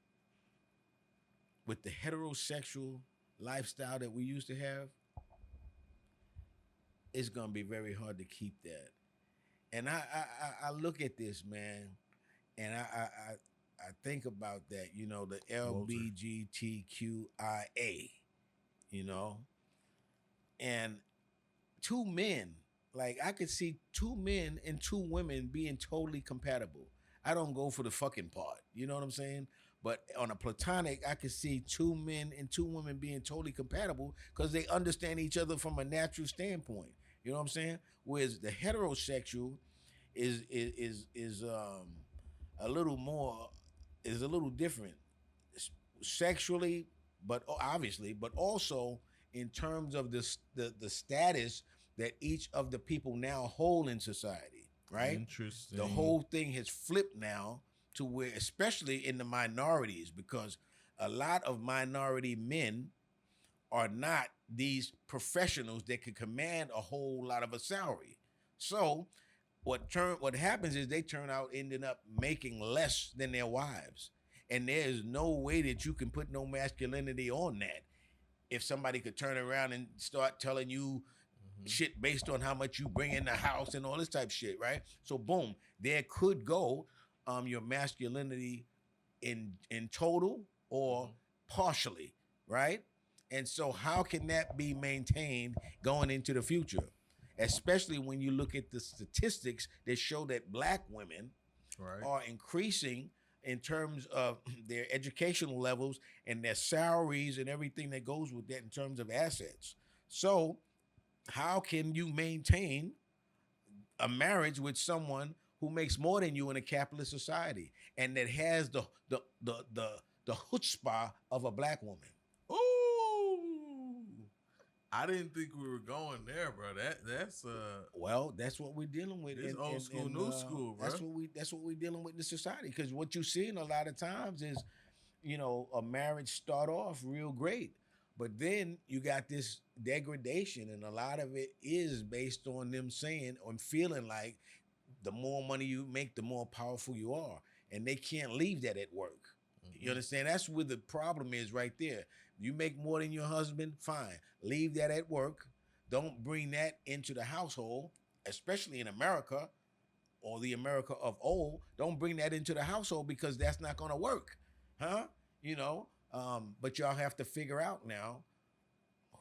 with the heterosexual lifestyle that we used to have, it's going to be very hard to keep that. And I look at this, man, and I think about that, you know, the LBGTQIA, you know, and 2 men, like I could see 2 men and 2 women being totally compatible. I don't go for the fucking part, you know what I'm saying? But on a platonic, I could see 2 men and 2 women being totally compatible because they understand each other from a natural standpoint. You know what I'm saying? Whereas the heterosexual is a little different sexually, but obviously, but also in terms of the status that each of the people now hold in society, right? Interesting. The whole thing has flipped now to where, especially in the minorities, because a lot of minority men are not these professionals that can command a whole lot of a salary. So what happens is they turn out ending up making less than their wives. And there's no way that you can put no masculinity on that. If somebody could turn around and start telling you shit based on how much you bring in the house and all this type of shit, right? So boom, there could go your masculinity in total or partially, right? And so how can that be maintained going into the future? Especially when you look at the statistics that show that black women are increasing in terms of their educational levels and their salaries and everything that goes with that in terms of assets. So how can you maintain a marriage with someone who makes more than you in a capitalist society and that has the chutzpah of a black woman? Ooh, I didn't think we were going there, bro. That's well, that's what we're dealing with. It's old school, new school, bro. That's what we're dealing with in society. Because what you're seeing a lot of times is, a marriage start off real great, but then you got this degradation, and a lot of it is based on them saying or feeling like the more money you make, the more powerful you are, and they can't leave that at work. You understand? That's where the problem is right there. You make more than your husband, fine. Leave that at work. Don't bring that into the household, especially in America or the America of old. Don't bring that into the household because that's not going to work, huh? But y'all have to figure out now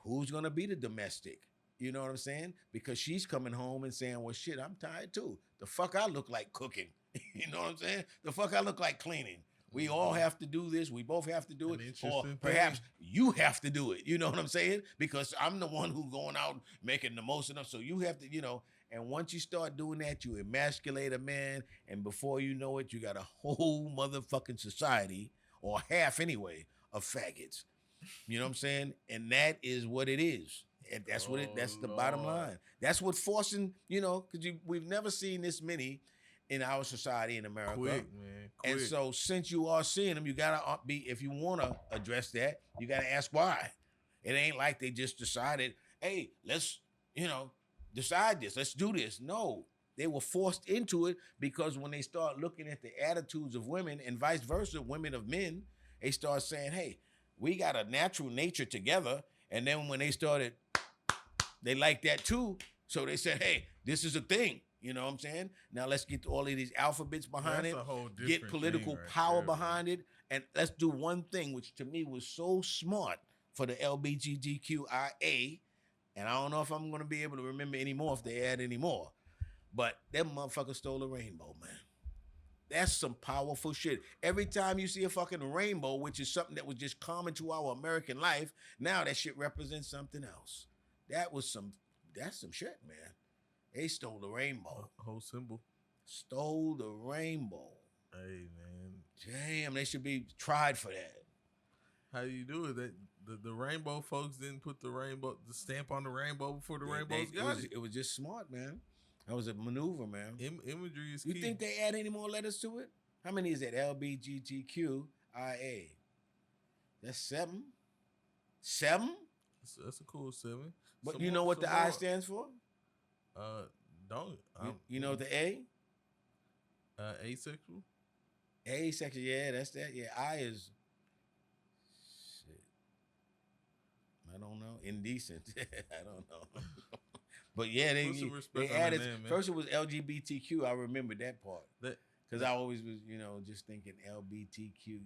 who's going to be the domestic. You know what I'm saying? Because she's coming home and saying, well, shit, I'm tired too. The fuck I look like cooking. You know what I'm saying? The fuck I look like cleaning. We all have to do this. We both have to do it. Or perhaps you have to do it. You know what I'm saying? Because I'm the one who's going out making the most of them. So you have to, and once you start doing that, you emasculate a man. And before you know it, you got a whole motherfucking society, or half anyway, of faggots. You know what I'm saying? And that is what it is. And that's that's the bottom line. That's what forcing, because we've never seen this many in our society in America. Quick, man. Quick. And so since you are seeing them, you gotta if you wanna address that, you gotta ask why. It ain't like they just decided, hey, let's, decide this, let's do this. No, they were forced into it because when they start looking at the attitudes of women and vice versa, women of men, they start saying, hey, we got a natural nature together. And then when they started, they like that too. So they said, hey, this is a thing. You know what I'm saying? Now let's get all of these alphabets behind it, get political power behind it, and let's do one thing, which to me was so smart for the LGBTQIA, and I don't know if I'm going to be able to remember anymore if they add any more, but them motherfuckers stole a rainbow, man. That's some powerful shit. Every time you see a fucking rainbow, which is something that was just common to our American life, now that shit represents something else. That's some shit, man. They stole the rainbow. Whole symbol. Stole the rainbow. Hey, man. Damn, they should be tried for that. How do you do it? The rainbow folks didn't put the stamp on the rainbow before the rainbows got it. It was just smart, man. That was a maneuver, man. Imagery is key. You think they add any more letters to it? How many is that? LBGTQIA. That's 7? 7? That's a cool 7. But you know what the I stands for? You know what the A? Asexual. Asexual, yeah, that's that. Yeah, I is shit. I don't know. Indecent. I don't know. But yeah, they added. First it was LGBTQ. I remember that part. Because I always was, just thinking LBTQ,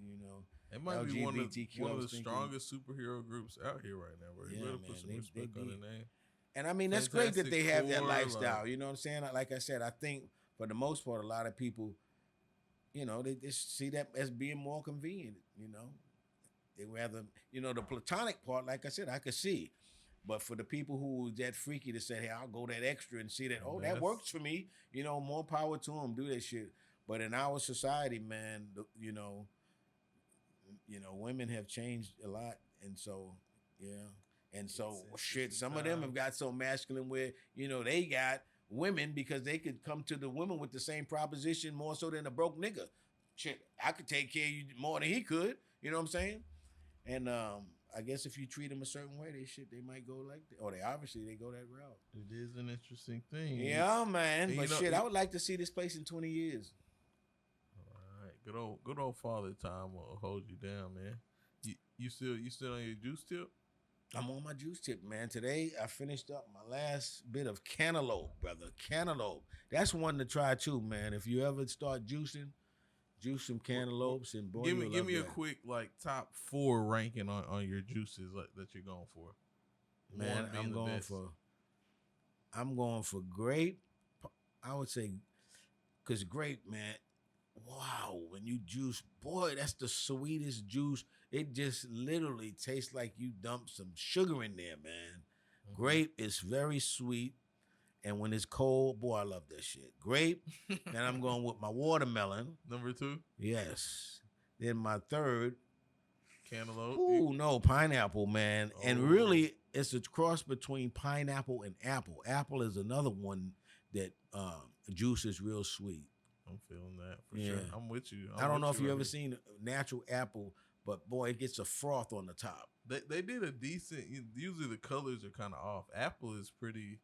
It might be one of the strongest superhero groups out here right now, bro. You better put some respect on the name. And I mean, that's great that they have that lifestyle. You know what I'm saying? Like I said, I think for the most part, a lot of people, they just see that as being more convenient, They rather, the platonic part, like I said, I could see. But for the people who were that freaky to say, hey, I'll go that extra and see that, that works for me, more power to them, do that shit. But in our society, man, women have changed a lot. And so, yeah. And so, some of them have got so masculine where, they got women because they could come to the women with the same proposition more so than a broke nigga. Shit, I could take care of you more than he could. You know what I'm saying? And I guess if you treat them a certain way, they might go like that. Or they go that route. It is an interesting thing. Yeah, man. But I would like to see this place in 20 years. All right. Good old father time will hold you down, man. You still on your juice tip? I'm on my juice tip, man. Today I finished up my last bit of cantaloupe, brother. Cantaloupe. That's one to try too, man. If you ever start juicing, juice some cantaloupes and boy, Give me a that. quick like top 4 ranking on your juices like that you're going for. Man, I'm going for grape. I would say, cause grape, man. Wow, when you juice, boy, that's the sweetest juice. It just literally tastes like you dumped some sugar in there, man. Mm-hmm. Grape is very sweet, and when it's cold, boy, I love that shit. Grape, and I'm going with my watermelon. Number 2? Yes. Then my third, cantaloupe. Ooh, no, pineapple, man. Oh. And really, it's a cross between pineapple and apple. Apple is another one that juice is real sweet. I'm feeling that for sure. I'm with you. I don't know if you ever seen natural apple, but boy, it gets a froth on the top. They did a decent. Usually the colors are kind of off. Apple is pretty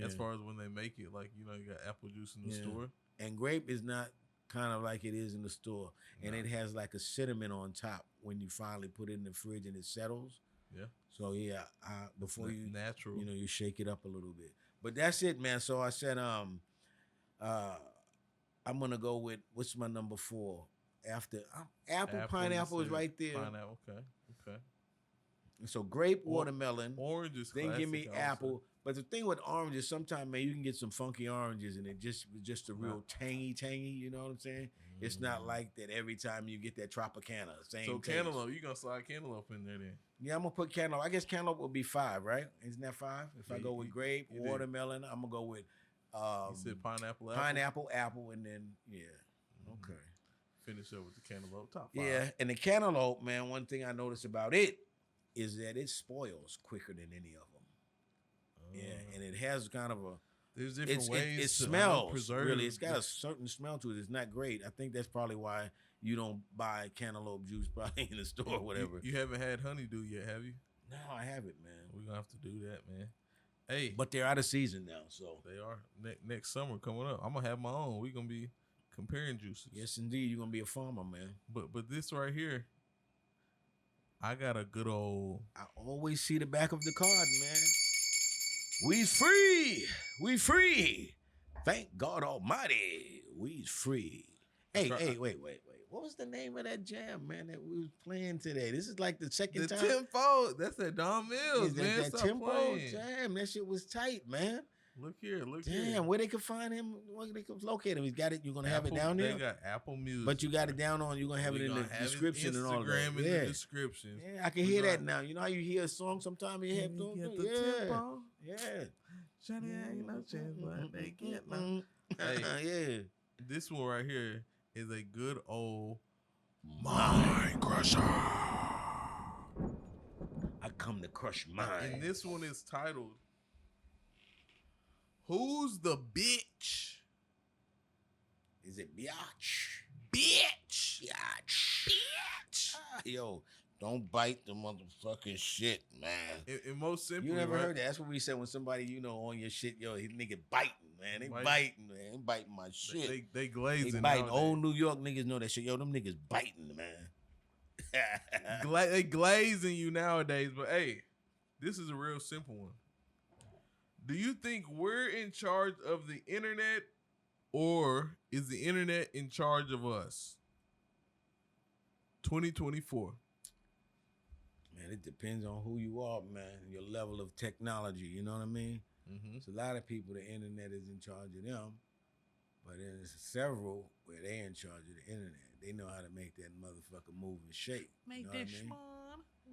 as far as when they make it. Like you got apple juice in the store, and grape is not kind of like it is in the store, and it has like a cinnamon on top when you finally put it in the fridge and it settles. Yeah. So before you natural, you shake it up a little bit. But that's it, man. So I said, I'm gonna go with what's my number 4 after apple pineapple is right there. Pineapple, okay. So grape, watermelon, orange is then give me also. apple. But the thing with oranges, sometimes man, you can get some funky oranges, and it just a real tangy. You know what I'm saying? Mm. It's not like that every time you get that Tropicana. Same. So taste. Cantaloupe, you gonna slide cantaloupe in there then? Yeah, I'm gonna put cantaloupe. I guess cantaloupe would be 5, right? Isn't that 5? If I go with grape, watermelon, I'm gonna go with. You said pineapple, apple, and then okay. Finish up with the cantaloupe top 5. Yeah, and the cantaloupe, man. One thing I noticed about it is that it spoils quicker than any of them. Yeah, and it has kind of a. There's different ways. It smells really. It's got a certain smell to it. It's not great. I think that's probably why you don't buy cantaloupe juice probably in the store or whatever. You haven't had honeydew yet, have you? No, I haven't, man. We're gonna have to do that, man. Hey, but they're out of season now, so they are. Next summer coming up, I'm gonna have my own. We're gonna be comparing juices. Yes, indeed, you're gonna be a farmer, man. But this right here, I got a good old. I always see the back of the card, man. We's free. We free. Thank God Almighty. We's free. Hey, wait. What was the name of that jam, man, that we was playing today? This is like the second time. The Tempo. That's that Don Mills, man. That Tempo jam. That shit was tight, man. Look here. Damn, where they could find him, where they could locate him. He's got it. You're going to have it down there? They got Apple Music. But you got it down on, you're going to have it in the description and all that. Instagram in the description. Yeah, I can hear that now. You know how you hear a song sometimes you have to? Tempo. Yeah. Shawty ain't no chance, but they get no. Hey, yeah. This one right here is a good old Mind Crusher. I come to crush mine. And this one is titled Who's the Bitch? Is it biatch? Bitch. Biatch. Yo, don't bite the motherfucking shit, man. In most simply, you never heard that? That's what we said when somebody on your shit. Yo, his nigga biting, man. They biting, man. They biting my shit. They glazing. They biting. Old New York niggas know that shit. Yo, them niggas biting, man. They glazing you nowadays, but hey, this is a real simple one. Do you think we're in charge of the internet, or is the internet in charge of us? 2024. Man, it depends on who you are, man. Your level of technology, you know what I mean? Mm-hmm. It's a lot of people, the internet is in charge of them, but there's several where they're in charge of the internet. They know how to make that motherfucker move and shake. Make you know that what I mean?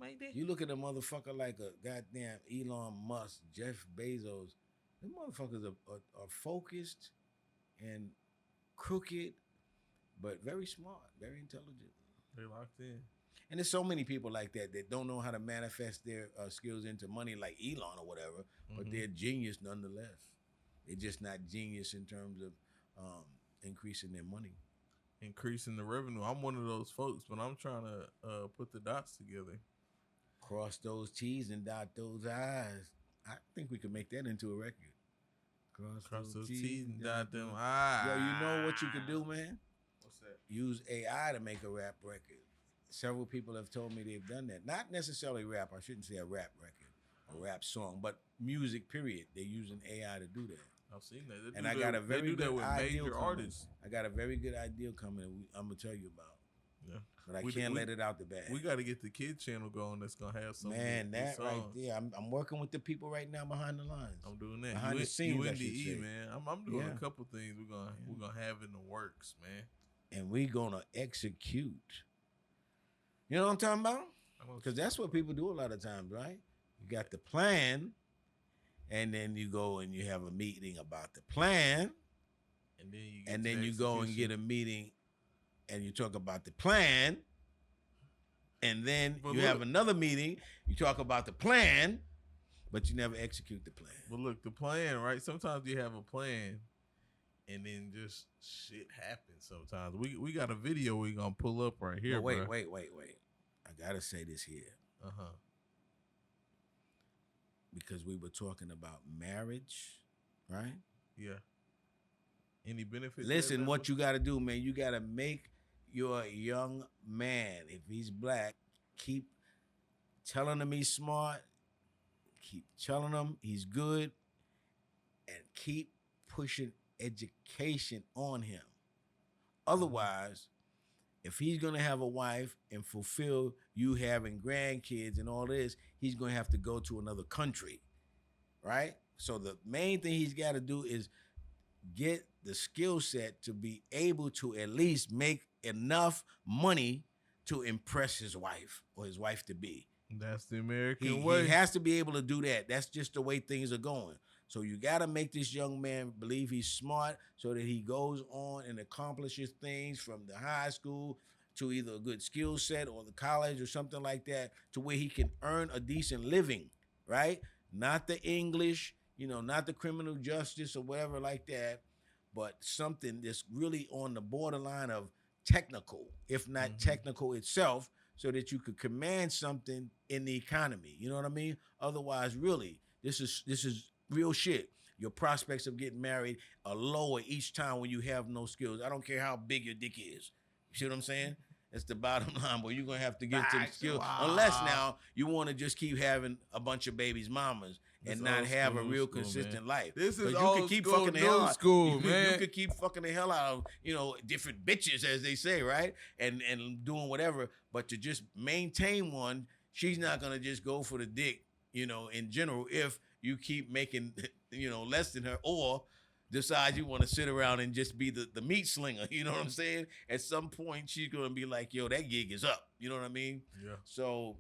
Make that. You look at a motherfucker like a goddamn Elon Musk, Jeff Bezos. Them motherfuckers are focused and crooked, but very smart, very intelligent. They locked in. And there's so many people like that don't know how to manifest their skills into money, like Elon or whatever, but they're genius nonetheless. They're just not genius in terms of increasing their money. Increasing the revenue. I'm one of those folks, but I'm trying to put the dots together. Cross those T's and dot those I's. I think we could make that into a record. Cross those T's and dot them I's. Yo, you know what you could do, man? What's that? Use AI to make a rap record. several people have told me they've done that. Not necessarily rap. I shouldn't say a rap record, a rap song, but music. Period. They're using AI to do that. I've seen that. And I got a very good idea major coming. artists. I got a very good idea coming. I'm gonna tell you about. Yeah, but I can't let it out the bag. We got to get the kid channel going. That's gonna have some. Man, that right there. I'm working with the people right now behind the lines. I'm doing that behind the scenes. UNDE, man. I'm doing a couple things. We're gonna have in the works, man. And we gonna execute. You know what I'm talking about? Because that's what people do a lot of times, right? You got the plan, and then you go and you have a meeting about the plan, and then you go and get a meeting, and you talk about the plan, and then you have another meeting, you talk about the plan, but you never execute the plan. But look, the plan, right? Sometimes you have a plan, and then just shit happens sometimes. We got a video we're going to pull up right here, wait. I got to say this here. Uh-huh. Because we were talking about marriage, right? Yeah. Any benefits? Listen, what you got to do, man, you got to make your young man, if he's black, keep telling him he's smart, keep telling him he's good, and keep pushing education on him. Otherwise, if he's going to have a wife and fulfill you having grandkids and all this, he's going to have to go to another country, right? So the main thing he's got to do is get the skill set to be able to at least make enough money to impress his wife or his wife to be. That's the American way. He has to be able to do that. That's just the way things are going. So you got to make this young man believe he's smart so that he goes on and accomplishes things from the high school to either a good skill set or the college or something like that to where he can earn a decent living, right? Not the English, not the criminal justice or whatever like that, but something that's really on the borderline of technical, if not technical itself, so that you could command something in the economy. You know what I mean? Otherwise, really, this is real shit. Your prospects of getting married are lower each time when you have no skills. I don't care how big your dick is. You see what I'm saying? That's the bottom line, but you're going to have to get some skills. Unless now you want to just keep having a bunch of babies mamas and not have a real consistent life. This is you could keep fucking the hell out. School, man. You could keep fucking the hell out of, different bitches, as they say, right? And doing whatever. But to just maintain one, she's not going to just go for the dick, in general, if you keep making, less than her, or decide you want to sit around and just be the meat slinger. You know what I'm saying? At some point, she's going to be like, yo, that gig is up. You know what I mean? Yeah. So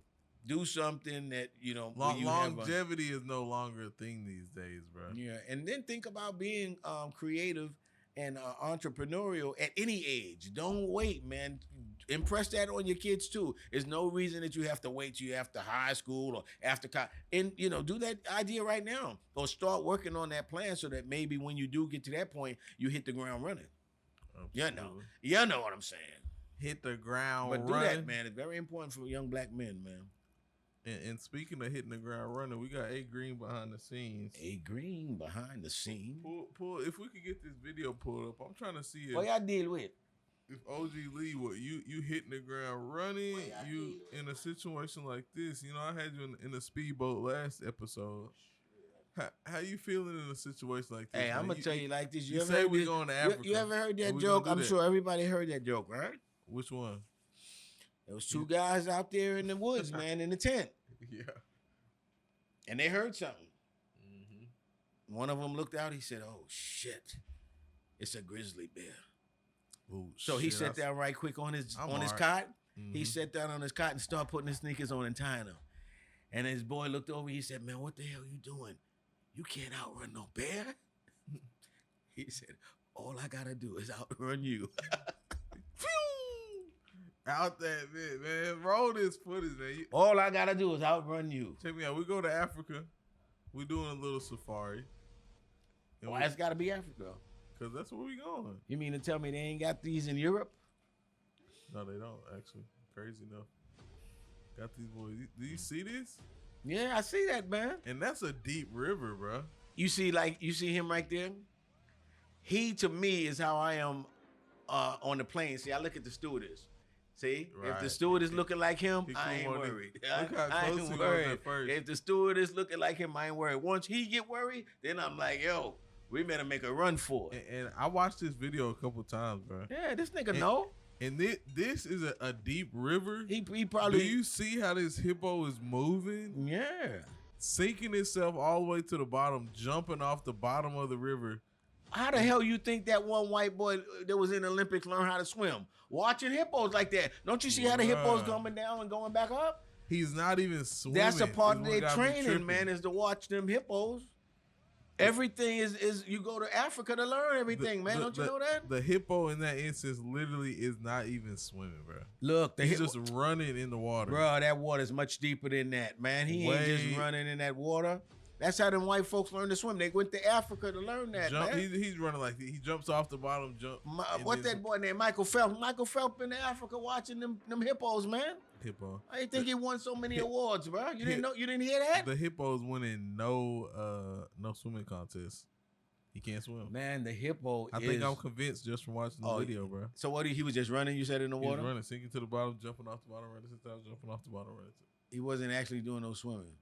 do something that, longevity is no longer a thing these days, bro. Yeah. And then think about being creative and entrepreneurial at any age. Don't wait, man. Impress that on your kids too. There's no reason that you have to wait till you after high school or after college. And, do that idea right now. Or start working on that plan so that maybe when you do get to that point, you hit the ground running. Absolutely. You know what I'm saying. Hit the ground running. But running. Do that, man. It's very important for young black men, man. And speaking of hitting the ground running, we got A Green behind the scenes. A Green behind the scenes. Pull. If we could get this video pulled up, I'm trying to see if. What y'all deal with? If OG Lee, you hitting the ground running, you in a situation like this, I had you in a speedboat last episode. How you feeling in a situation like this? Hey, I'm gonna tell you like this. You say we going to Africa. You ever heard that joke? I'm sure everybody heard that joke, right? Which one? There was two guys out there in the woods, man, in the tent. Yeah. And they heard something. Mm-hmm. One of them looked out. He said, "Oh shit, it's a grizzly bear." Ooh, so he sat down right quick on his cot. Mm-hmm. He sat down on his cot and started putting his sneakers on and tying them. And his boy looked over. He said, "Man, what the hell are you doing? You can't outrun no bear." He said, "All I gotta do is outrun you." Out that bit, man. Roll this footage, man. All I gotta do is outrun you. Check me out. We go to Africa. We doing a little safari. Why it's gotta be Africa? Because that's where we going. You mean to tell me they ain't got these in Europe? No, they don't, actually. Crazy enough. Got these boys. Do you see this? Yeah, I see that, man. And that's a deep river, bro. You see him right there? He, to me, is how I am on the plane. See, I look at the stewardess. See, if the Right. steward is looking like him, He I ain't cool on it. worried. Look how I close ain't he was worried. at first. If the steward is looking like him, I ain't worried. Once he get worried, then I'm like, yo, we better make a run for it. And I watched this video a couple times, bro. Yeah, this nigga know. And this is a deep river. He probably. Do you see how this hippo is moving? Yeah. Sinking itself all the way to the bottom, jumping off the bottom of the river. How the hell you think that one white boy that was in the Olympics learned how to swim? Watching hippos like that. Don't you see how the hippos Bruh. coming down and going back up? He's not even swimming. That's a part of is what their got me training, tripping. man, is to watch them hippos. Everything is you go to Africa to learn everything, man. Don't you know that? The hippo in that instance literally is not even swimming, bro. Look, the He's hippo, just running in the water. bro, that water is much deeper than that, man. He ain't just running in that water. That's how them white folks learn to swim. They went to Africa to learn that, man. He's running like he jumps off the bottom, What's that boy named Michael Phelps? Michael Phelps in Africa watching them hippos, man. Hippo. I didn't think he won so many awards, bro. You didn't know? You didn't hear that? The hippo's winning no swimming contest. He can't swim. Man, the hippo. I think I'm convinced just from watching the video, bro. So what? He was just running. You said in the He was water. running, sinking to the bottom, jumping off the bottom, running to the top, jumping off the bottom, running to. He wasn't actually doing no swimming.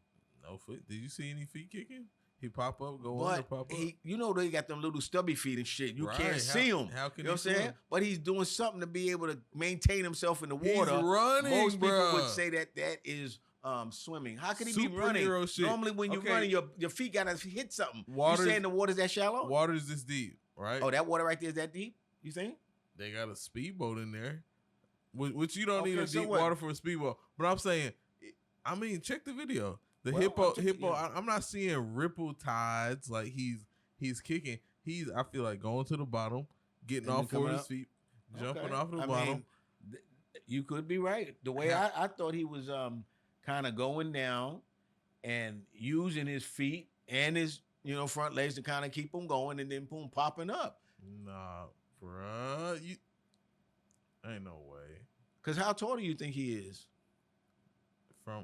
No foot. Did you see any feet kicking? He pop up, go But under, pop up. you know they got them little stubby feet and shit. You can't see him. How can you know what I'm saying? swim? But he's doing something to be able to maintain himself in the water. He's running, Most people bruh. would say that is swimming. How could he be running? Superhero shit. Normally when you're Okay. running, your feet gotta hit something. Water's- You saying the water's that shallow? Water's this deep, right? Oh, that water right there is that deep? You think? They got a speedboat in there, which you don't Okay, need a so deep what? water for a speedboat. But I'm saying, I mean, check the video. The Well, hippo, I'm checking, yeah. I'm not seeing ripple tides like he's kicking. I feel like going to the bottom, getting And off then coming his up? feet, jumping Okay. off the I bottom. mean, you could be right. The way I thought he was kind of going down and using his feet and his front legs to kind of keep him going, and then boom, popping up. Nah, bruh, ain't no way. Cause how tall do you think he is?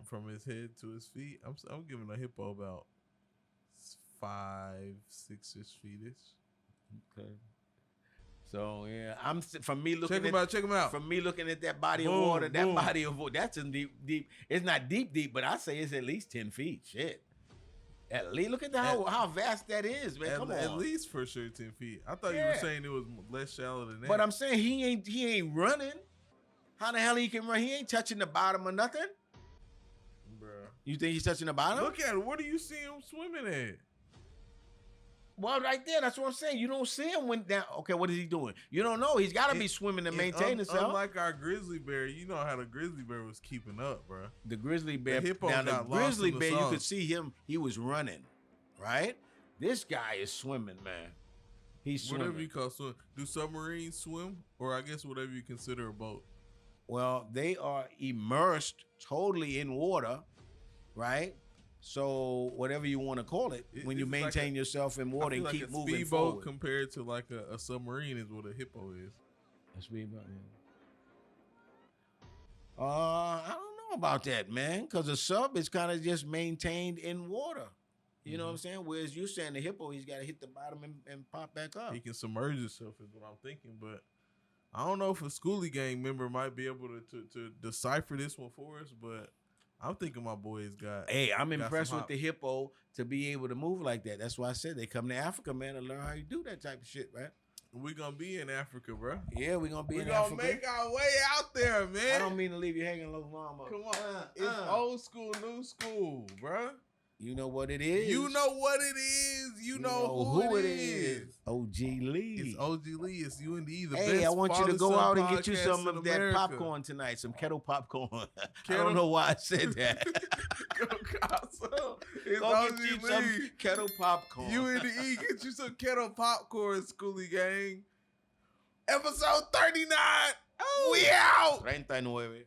From his head to his feet, I'm giving a hippo about 5-6 feet-ish. Okay. So yeah, from me looking Check him out. From me looking at that body Boom, of water, boom. that's in deep. It's not deep, but I say it's at least 10 feet. Shit. At least look at how vast that is, man. Come on. At least for sure 10 feet. I thought you Yeah. were saying it was less shallow than that. But I'm saying he ain't running. How the hell he can run? He ain't touching the bottom or nothing. Bruh. You think he's touching the bottom? Look at it. What do you see him swimming at? Well, right there, that's what I'm saying. You don't see him when down. Okay, what is he doing? You don't know. He's got to be swimming to maintain himself. Unlike our grizzly bear, you know how the grizzly bear was keeping up, bro. The grizzly bear. The hippo now, the got lost grizzly in the bear, you sauce. could see him. He was running, right? This guy is swimming, man. He's swimming. Whatever you call swim. Do submarines swim? Or I guess whatever you consider a boat. Well, they are immersed totally in water, right? So whatever you want to call it, when you It's like maintain yourself in water and I feel keep like a moving speedboat forward. compared to like a submarine is what a hippo is. A speedboat, yeah. I don't know about that, man, because a sub is kind of just maintained in water. You know what I'm saying? Whereas you're saying the hippo, he's got to hit the bottom and pop back up. He can submerge himself is what I'm thinking, but I don't know if a Schoolie gang member might be able to decipher this one for us, but I'm thinking my boys got. Hey, I'm got impressed some with the hippo to be able to move like that. That's why I said they come to Africa, man, to learn how you do that type of shit, right? We're gonna be in Africa, bro. Yeah, we're gonna be We're in gonna Africa. make our way out there, man. I don't mean to leave you hanging low long. Come on, it's old school, new school, bro. You know what it is. You know what it is. You know who it is. OG Lee. It's OG Lee. It's UND. The best. Hey, I want you to go out and get you podcast some in of that America. popcorn tonight, some kettle popcorn. I Kettle- don't know why I said that. It's Go OG get you Lee. some kettle popcorn. UND, get you some kettle popcorn, Schoolie gang. Episode 39. We out. 39.